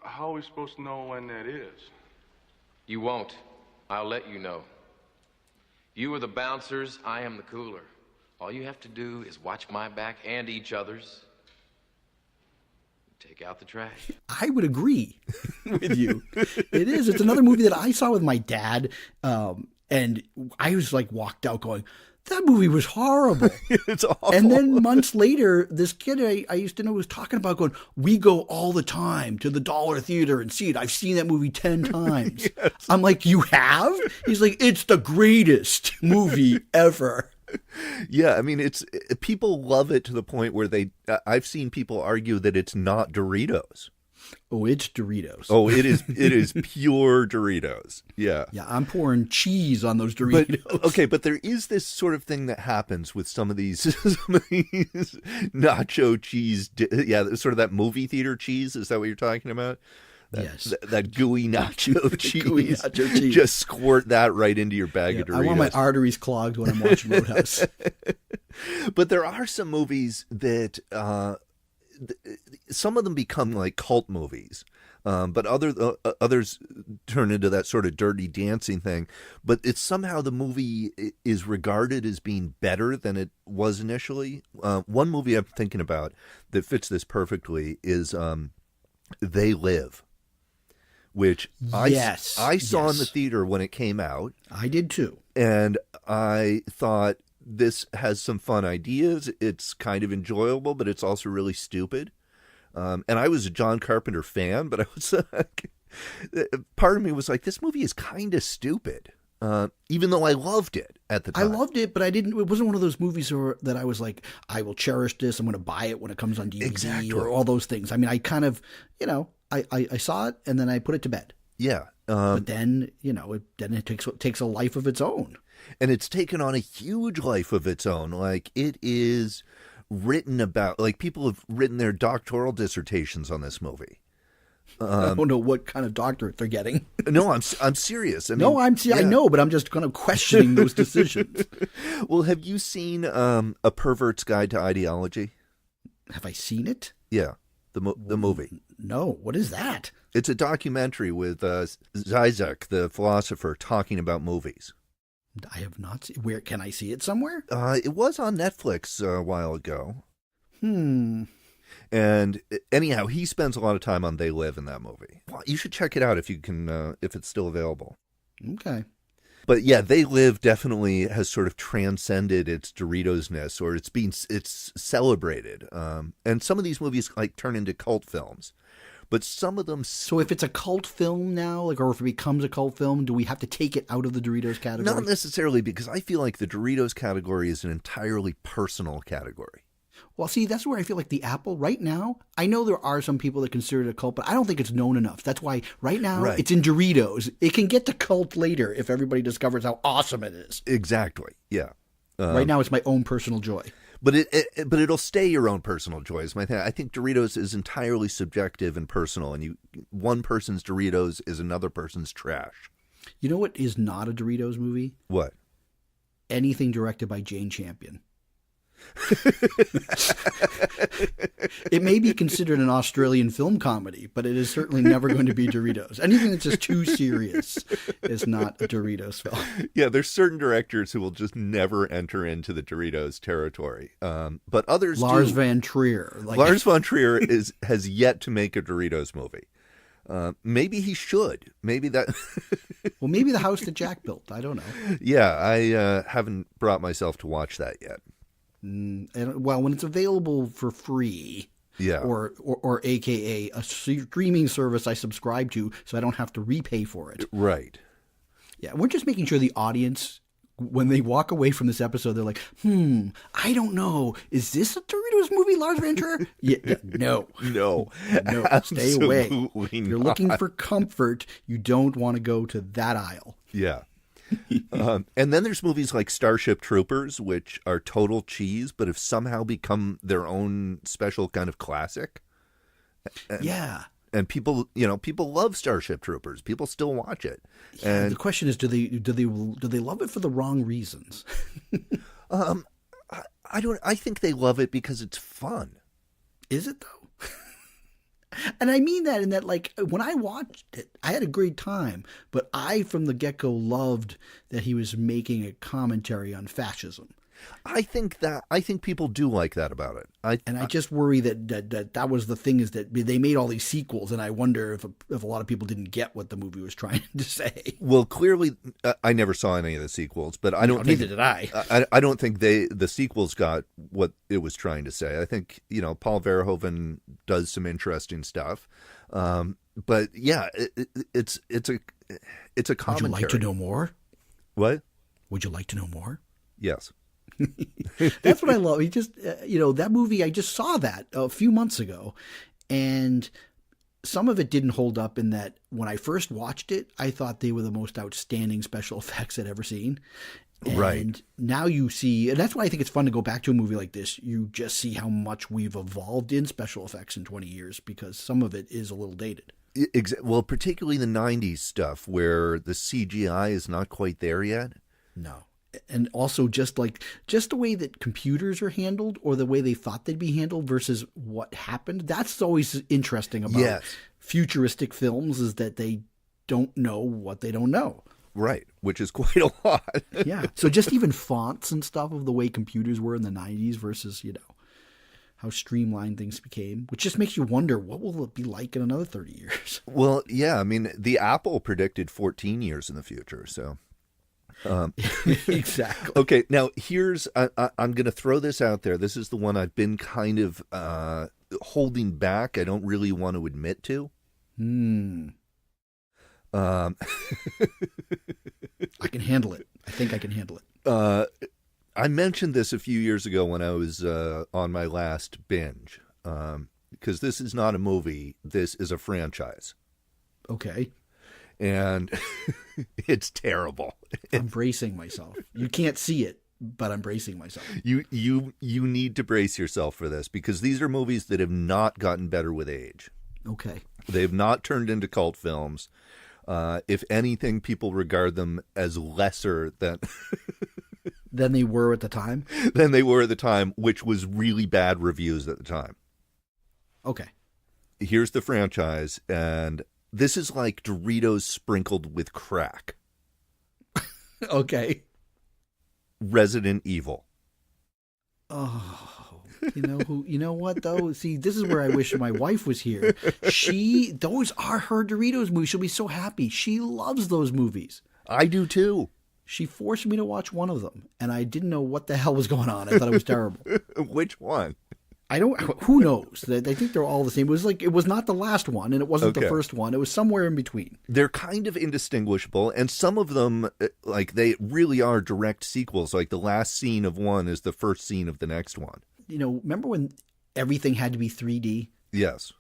how are we supposed to know when that is? You won't. I'll let you know. You are the bouncers, I am the cooler. All you have to do is watch my back and each other's. Take out the trash. I would agree with you. It is. It's another movie that I saw with my dad, and I was like walked out going, that movie was horrible. It's awful. And then months later, this kid I used to know was talking about going, we go all the time to the Dollar Theater and see it. I've seen that movie 10 times. Yes. I'm like, you have? He's like, it's the greatest movie ever. Yeah, I mean, people love it to the point where I've seen people argue that it's not Doritos. Oh, it's Doritos. Oh, it is pure Doritos. Yeah. Yeah, I'm pouring cheese on those Doritos. But there is this sort of thing that happens with some of these nacho cheese. Yeah, sort of that movie theater cheese. Is that what you're talking about? Yes. That gooey nacho cheese. Gooey nacho cheese. Just squirt that right into your bag of Doritos. I want my arteries clogged when I'm watching Roadhouse. But there are some movies that... some of them become like cult movies, but others turn into that sort of Dirty Dancing thing. But it's somehow the movie is regarded as being better than it was initially. One movie I'm thinking about that fits this perfectly is They Live, which I saw in the theater when it came out. I did too. And I thought, this has some fun ideas. It's kind of enjoyable, but it's also really stupid. And I was a John Carpenter fan, but I was like, part of me was like, this movie is kind of stupid. Even though I loved it at the time. I loved it, but it wasn't one of those movies that I was like, I will cherish this. I'm going to buy it when it comes on DVD or all those things. I mean, I kind of, I saw it and then I put it to bed. Yeah. But then, it takes a life of its own. And it's taken on a huge life of its own. Like, it is written about, like, people have written their doctoral dissertations on this movie. I don't know what kind of doctorate they're getting. No, I'm serious. I mean, I know, but I'm just kind of questioning those decisions. Well, have you seen A Pervert's Guide to Ideology? Have I seen it? Yeah, the movie. No, what is that? It's a documentary with Zizek, the philosopher, talking about movies. I have not seen. Where can I see it somewhere? It was on Netflix a while ago. And anyhow, he spends a lot of time on They Live in that movie. Well, you should check it out if you can, if it's still available. Okay. But yeah, They Live definitely has sort of transcended its Doritos-ness, or it's celebrated. And some of these movies like turn into cult films. But some of them... So if it's a cult film now, or if it becomes a cult film, do we have to take it out of the Doritos category? Not necessarily, because I feel like the Doritos category is an entirely personal category. Well, see, that's where I feel like the Apple right now, I know there are some people that consider it a cult, but I don't think it's known enough. That's why right now it's in Doritos. It can get to cult later if everybody discovers how awesome it is. Exactly, yeah. Right now it's my own personal joy. But it'll stay your own personal joy is my thing. I think Doritos is entirely subjective and personal, and one person's Doritos is another person's trash. You know what is not a Doritos movie? What? Anything directed by Jane Champion. It may be considered an Australian film comedy, but it is certainly never going to be Doritos. Anything that's just too serious is not a Doritos film. Yeah, there's certain directors who will just never enter into the Doritos territory, but others Lars do. Van Trier. Lars Von Trier has yet to make a Doritos movie. Maybe he should. Maybe that. Well, maybe The House That Jack Built. I don't know. Yeah, I haven't brought myself to watch that yet. And well, when it's available for free, Yeah. or AKA a streaming service I subscribe to, so I don't have to repay for it. Right. Yeah, we're just making sure the audience, when they walk away from this episode, they're like, I don't know. Is this a Doritos movie, Lars Van Trier? No. No. Stay away. Absolutely If you're not. looking for comfort, you don't want to go to that aisle. Yeah. And then there's movies like Starship Troopers, which are total cheese, but have somehow become their own special kind of classic. Yeah. And people love Starship Troopers. People still watch it. Yeah, And the question is, do they love it for the wrong reasons? I think they love it because it's fun. Is it though? And I mean that in that, like, when I watched it, I had a great time, but I, from the get-go, loved that he was making a commentary on fascism. I think people do like that about it. I just worry that was the thing, is that they made all these sequels, and I wonder if a lot of people didn't get what the movie was trying to say. Well, clearly, I never saw any of the sequels, but I don't. Neither did I. I don't think the sequels got what it was trying to say. I think Paul Verhoeven does some interesting stuff, but yeah, it's a commentary. Would you like to know more? What? Would you like to know more? Yes. That's what I love. He just, that movie, I just saw that a few months ago, and some of it didn't hold up in that when I first watched it, I thought they were the most outstanding special effects I'd ever seen. And right. Now you see, and that's why I think it's fun to go back to a movie like this. You just see how much we've evolved in special effects in 20 years, because some of it is a little dated. Well, particularly the 90s stuff where the CGI is not quite there yet. No. And also just the way that computers are handled, or the way they thought they'd be handled versus what happened. That's always interesting about futuristic films, is that they don't know what they don't know. Right, which is quite a lot. Yeah. So just even fonts and stuff of the way computers were in the 90s versus, how streamlined things became, which just makes you wonder, what will it be like in another 30 years? Well, yeah, I mean, the Apple predicted 14 years in the future, so... Exactly. Okay, now here's I'm going to throw this out there. This is the one I've been kind of holding back. I don't really want to admit to. I can handle it. I think I can handle it. I mentioned this a few years ago when I was on my last binge, because this is not a movie. This is a franchise. Okay. And it's terrible. I'm bracing myself. You can't see it, but I'm bracing myself. You need to brace yourself for this, because these are movies that have not gotten better with age. Okay. They've not turned into cult films. If anything, people regard them as lesser than than they were at the time. Than they were at the time, which was really bad reviews at the time. Okay. Here's the franchise, and this is like Doritos sprinkled with crack. Okay. Resident Evil. Oh, you know what though? See, this is where I wish my wife was here. Those are her Doritos movies. She'll be so happy. She loves those movies. I do too. She forced me to watch one of them, and I didn't know what the hell was going on. I thought it was terrible. Which one? Who knows? I think they're all the same. It was not the last one, and it wasn't the first one. It was somewhere in between. They're kind of indistinguishable, and some of them, like, they really are direct sequels. Like, the last scene of one is the first scene of the next one. Remember when everything had to be 3D? Yes.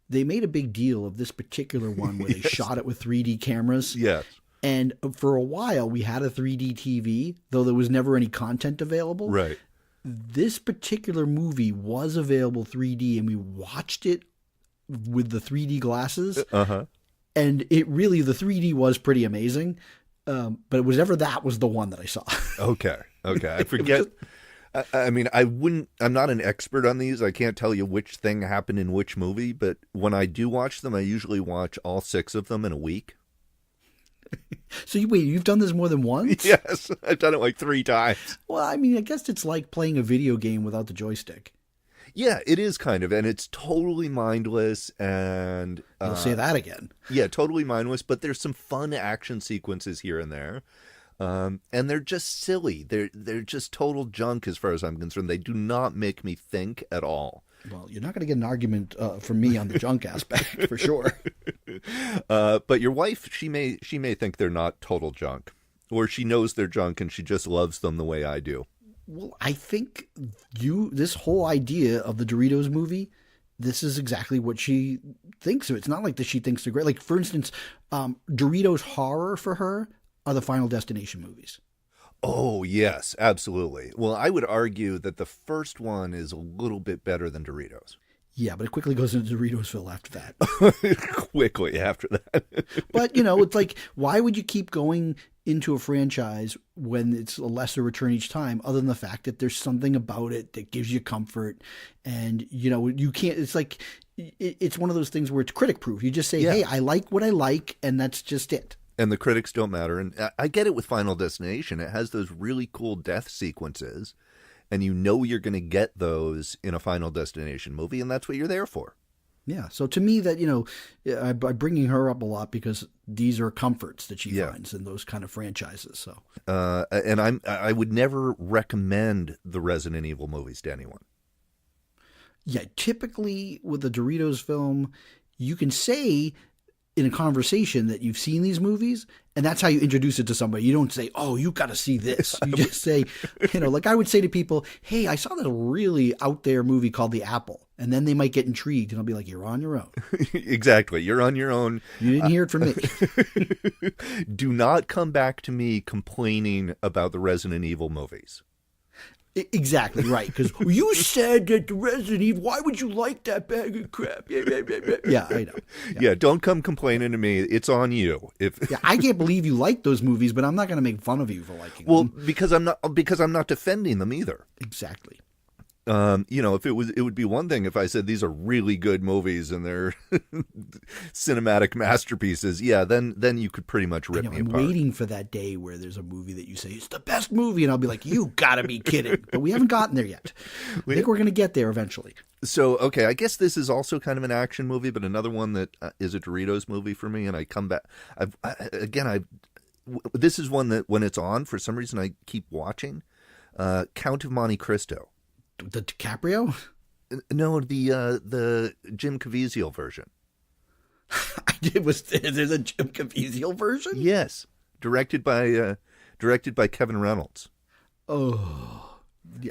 They made a big deal of this particular one where they shot it with 3D cameras. Yes. And for a while, we had a 3D TV, though there was never any content available. Right. This particular movie was available 3D, and we watched it with the 3D glasses. Uh-huh. And the 3D was pretty amazing. But it was ever that was the one that I saw. Okay. I forget. I'm not an expert on these. I can't tell you which thing happened in which movie, but when I do watch them, I usually watch all 6 of them in a week. So you've done this more than once? Yes, I've done it like 3 times. Well, I guess it's like playing a video game without the joystick. Yeah, it is kind of, and it's totally mindless. And you'll say that again. Yeah, totally mindless. But there's some fun action sequences here and there. And they're just silly. They're just total junk as far as I'm concerned. They do not make me think at all. Well, you're not going to get an argument from me on the junk aspect for sure. But your wife, she may think they're not total junk, or she knows they're junk and she just loves them the way I do. Well, I think this whole idea of the Doritos movie, this is exactly what she thinks of. It's not like that she thinks they're great. Like, for instance, Doritos horror for her are the Final Destination movies. Oh, yes, absolutely. Well, I would argue that the first one is a little bit better than Doritos. Yeah, but it quickly goes into Doritosville after that. Quickly after that. But, it's like, why would you keep going into a franchise when it's a lesser return each time, other than the fact that there's something about it that gives you comfort? And, you can't, it's like, it's one of those things where it's critic proof. You just say, hey, I like what I like, and that's just it. And the critics don't matter. And I get it with Final Destination. It has those really cool death sequences, and you're going to get those in a Final Destination movie, and that's what you're there for. Yeah. So to me, that, I'm bringing her up a lot because these are comforts that she finds in those kind of franchises. So, and I would never recommend the Resident Evil movies to anyone. Yeah. Typically with the Doritos film, you can say in a conversation that you've seen these movies, and that's how you introduce it to somebody. You don't say, oh, you got to see this. You just say, like I would say to people, hey, I saw that really out there movie called The Apple. And then they might get intrigued, and I'll be like, you're on your own. Exactly. You're on your own. You didn't hear it from me. Do not come back to me complaining about the Resident Evil movies. Exactly right, because you said that the Resident Evil. Why would you like that bag of crap? Yeah, I know. Yeah, don't come complaining to me. It's on you. I can't believe you like those movies, but I'm not going to make fun of you for liking them. Well, because I'm not defending them either. Exactly. If it would be one thing if I said these are really good movies and they're cinematic masterpieces. Yeah, then you could pretty much rip me apart. I'm waiting for that day where there's a movie that you say it's the best movie, and I'll be like, you gotta be kidding. But we haven't gotten there yet. I think we're gonna get there eventually. So, okay, I guess this is also kind of an action movie, but another one that is a Doritos movie for me. And I come back this is one that when it's on, for some reason I keep watching. Count of Monte Cristo. The DiCaprio? No, the Jim Caviezel version. There's a Jim Caviezel version? Yes, directed by Kevin Reynolds. Oh,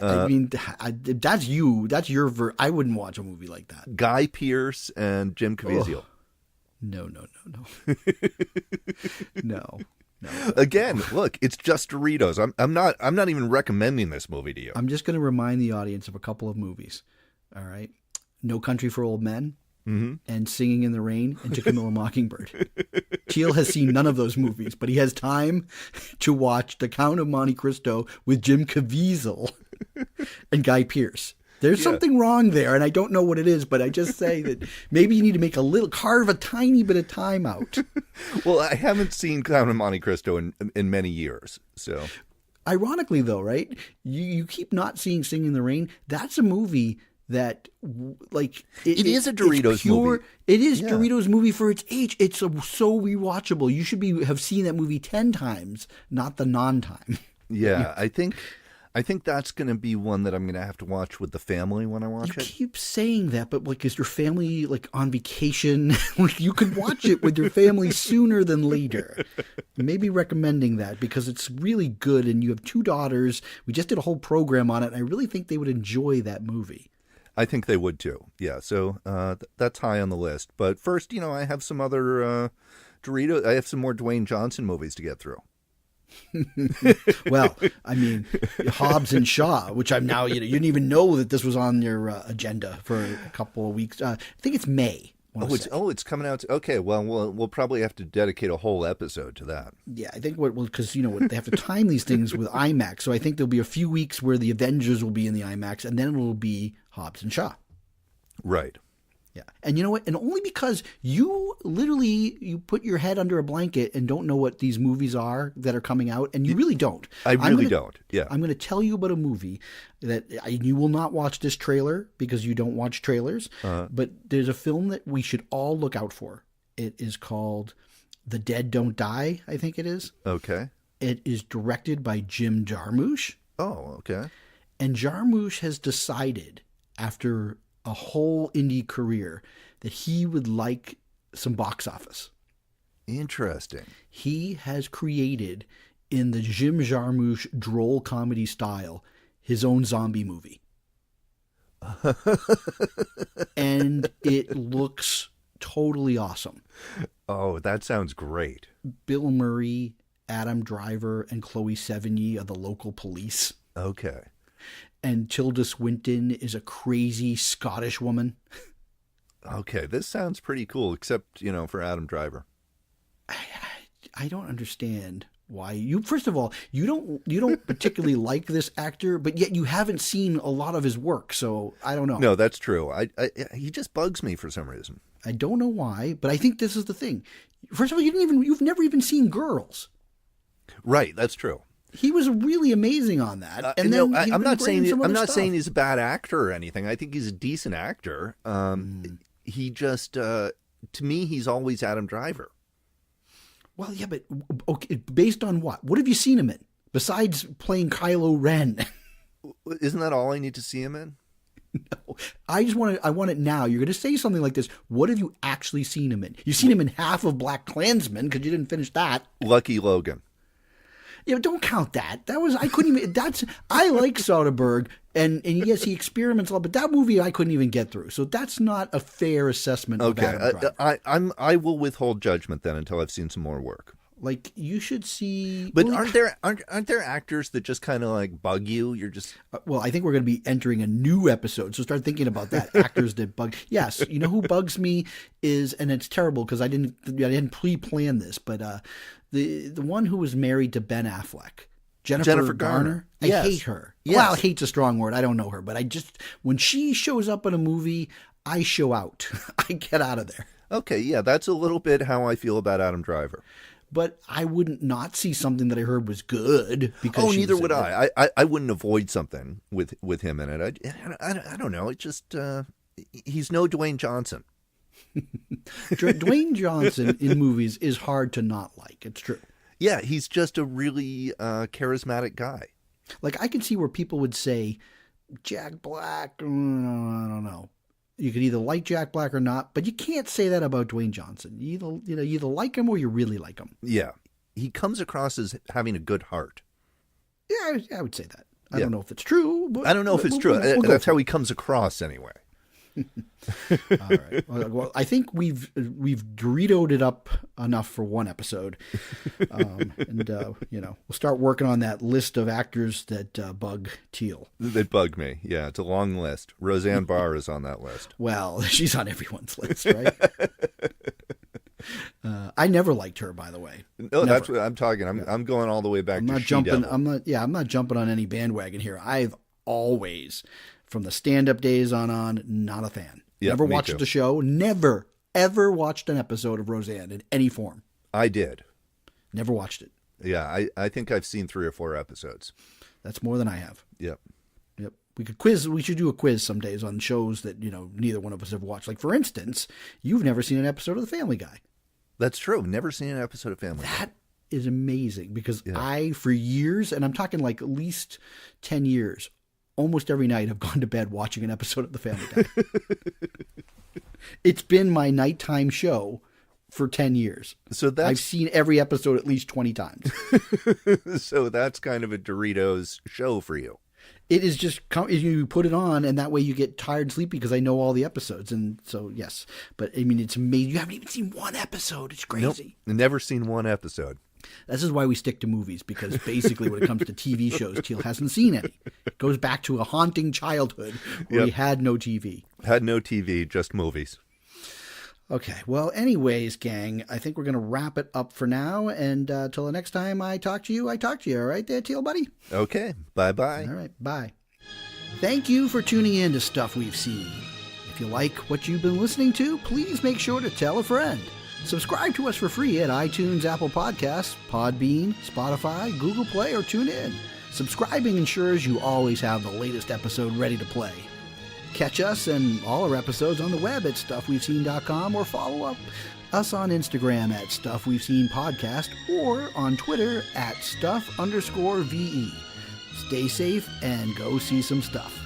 I mean, that's you. That's your I wouldn't watch a movie like that. Guy Pearce and Jim Caviezel. Oh. No. No. Again, look, it's just Doritos. I'm not even recommending this movie to you. I'm just going to remind the audience of a couple of movies. All right, No Country for Old Men, and Singing in the Rain, and To Kill a Mockingbird. Teal has seen none of those movies, but he has time to watch The Count of Monte Cristo with Jim Caviezel and Guy Pearce. There's something wrong there, and I don't know what it is, but I just say that maybe you need to carve a tiny bit of time out. Well, I haven't seen Count of Monte Cristo in many years, so. Ironically, though, right? You keep not seeing Singing in the Rain. That's a movie that, like... It is a Doritos movie. It is Doritos movie for its age. It's so rewatchable. You should have seen that movie 10 times, not the non-time. Yeah, I think that's going to be one that I'm going to have to watch with the family when I watch it. You keep saying that, but like, is your family like on vacation? You could watch it with your family sooner than later. Maybe recommending that because it's really good, and you have 2 daughters. We just did a whole program on it, and I really think they would enjoy that movie. I think they would too. Yeah, so that's high on the list. But first, I have some other Doritos. I have some more Dwayne Johnson movies to get through. Well, I mean, Hobbs and Shaw, which I'm now, you didn't even know that this was on your agenda for a couple of weeks. I think it's May. It's coming out. Okay, well, we'll probably have to dedicate a whole episode to that. Yeah, I think because they have to time these things with IMAX, so I think there'll be a few weeks where the Avengers will be in the IMAX, and then it will be Hobbs and Shaw. Right. Yeah. And you know what? And only because you put your head under a blanket and don't know what these movies are that are coming out, and you really don't. I really don't. Yeah. I'm going to tell you about a movie that you will not watch this trailer because you don't watch trailers, but there's a film that we should all look out for. It is called The Dead Don't Die, I think it is. Okay. It is directed by Jim Jarmusch. Oh, okay. And Jarmusch has decided, after a whole indie career, that he would like some box office. Interesting. He has created, in the Jim Jarmusch droll comedy style, his own zombie movie. And it looks totally awesome. Oh, that sounds great. Bill Murray, Adam Driver, and Chloe Sevigny are the local police. Okay. And Tilda Swinton is a crazy Scottish woman. Okay, this sounds pretty cool, except, for Adam Driver. I don't understand why you. First of all, you don't particularly like this actor, but yet you haven't seen a lot of his work, so I don't know. No, that's true. He just bugs me for some reason. I don't know why, but I think this is the thing. First of all, you've never even seen Girls. Right, that's true. He was really amazing on that. And then I'm not saying he's a bad actor or anything. I think he's a decent actor. He just, to me, he's always Adam Driver. Well, yeah, but okay, based on what? What have you seen him in besides playing Kylo Ren? Isn't that all I need to see him in? No, I want it now. You're going to say something like this. What have you actually seen him in? You've seen him in half of Black Klansman because you didn't finish that. Lucky Logan. Yeah, but don't count that. I couldn't even. I like Soderbergh, and yes, he experiments a lot, but that movie I couldn't even get through. So that's not a fair assessment. Okay, of Adam Driver. I will withhold judgment then until I've seen some more work. Like, you should see. But aren't there actors that just kind of like bug you? You're just well, I think we're going to be entering a new episode, so start thinking about that. Actors that bug. Yes, you know who bugs me is, and it's terrible because I didn't pre-plan this, but the one who was married to Ben Affleck, Jennifer Garner. Yes. I hate her. Yes. Well, hate's a strong word. I don't know her, but when she shows up in a movie, I show out. I get out of there. Okay, yeah, that's a little bit how I feel about Adam Driver. But I wouldn't not see something that I heard was good. Because neither would I. I wouldn't avoid something with him in it. I don't know. It just he's no Dwayne Johnson. Dwayne Johnson in movies is hard to not like. It's true. Yeah, he's just a really charismatic guy. Like, I can see where people would say Jack Black. I don't know. You could either like Jack Black or not, but you can't say that about Dwayne Johnson. You either like him or you really like him. Yeah, he comes across as having a good heart. Yeah, I would say that. I don't know if it's true. But I don't know if it's true. That's how he comes across anyway. All right. Well, I think we've Doritoed it up enough for one episode, and we'll start working on that list of actors that bug Teal. That bug me. Yeah, it's a long list. Roseanne Barr is on that list. Well, she's on everyone's list, right? I never liked her, by the way. No, never. That's what I'm talking. I'm going all the way back. I'm not jumping. I'm not jumping on any bandwagon here. I've always, from the stand-up days on, not a fan. Yep, never watched the show. Never, ever watched an episode of Roseanne in any form. I did. Never watched it. Yeah, I think I've seen 3 or 4 episodes. That's more than I have. Yep. We should do a quiz some days on shows that, neither one of us have watched. Like, for instance, you've never seen an episode of The Family Guy. That's true. Never seen an episode of Family Guy. That is amazing because I, for years, and I'm talking like at least 10 years, almost every night I've gone to bed watching an episode of The Family Guy. It's been my nighttime show for 10 years. So I've seen every episode at least 20 times. So that's kind of a Doritos show for you. It is just, you put it on and that way you get tired and sleepy because I know all the episodes. And so, yes. But I mean, it's amazing. You haven't even seen one episode. It's crazy. Nope. Never seen one episode. This is why we stick to movies, because basically when it comes to TV shows, Teal hasn't seen any. It goes back to a haunting childhood where he had no TV. Had no TV, just movies. Okay. Well, anyways, gang, I think we're going to wrap it up for now. And till the next time I talk to you. All right there, Teal buddy? Okay. Bye-bye. All right. Bye. Thank you for tuning in to Stuff We've Seen. If you like what you've been listening to, please make sure to tell a friend. Subscribe to us for free at iTunes, Apple Podcasts, Podbean, Spotify, Google Play, or TuneIn. Subscribing ensures you always have the latest episode ready to play. Catch us and all our episodes on the web at StuffWe'veSeen.com or follow us on Instagram at Stuff We've Seen Podcast or on Twitter at Stuff_VE. Stay safe and go see some stuff.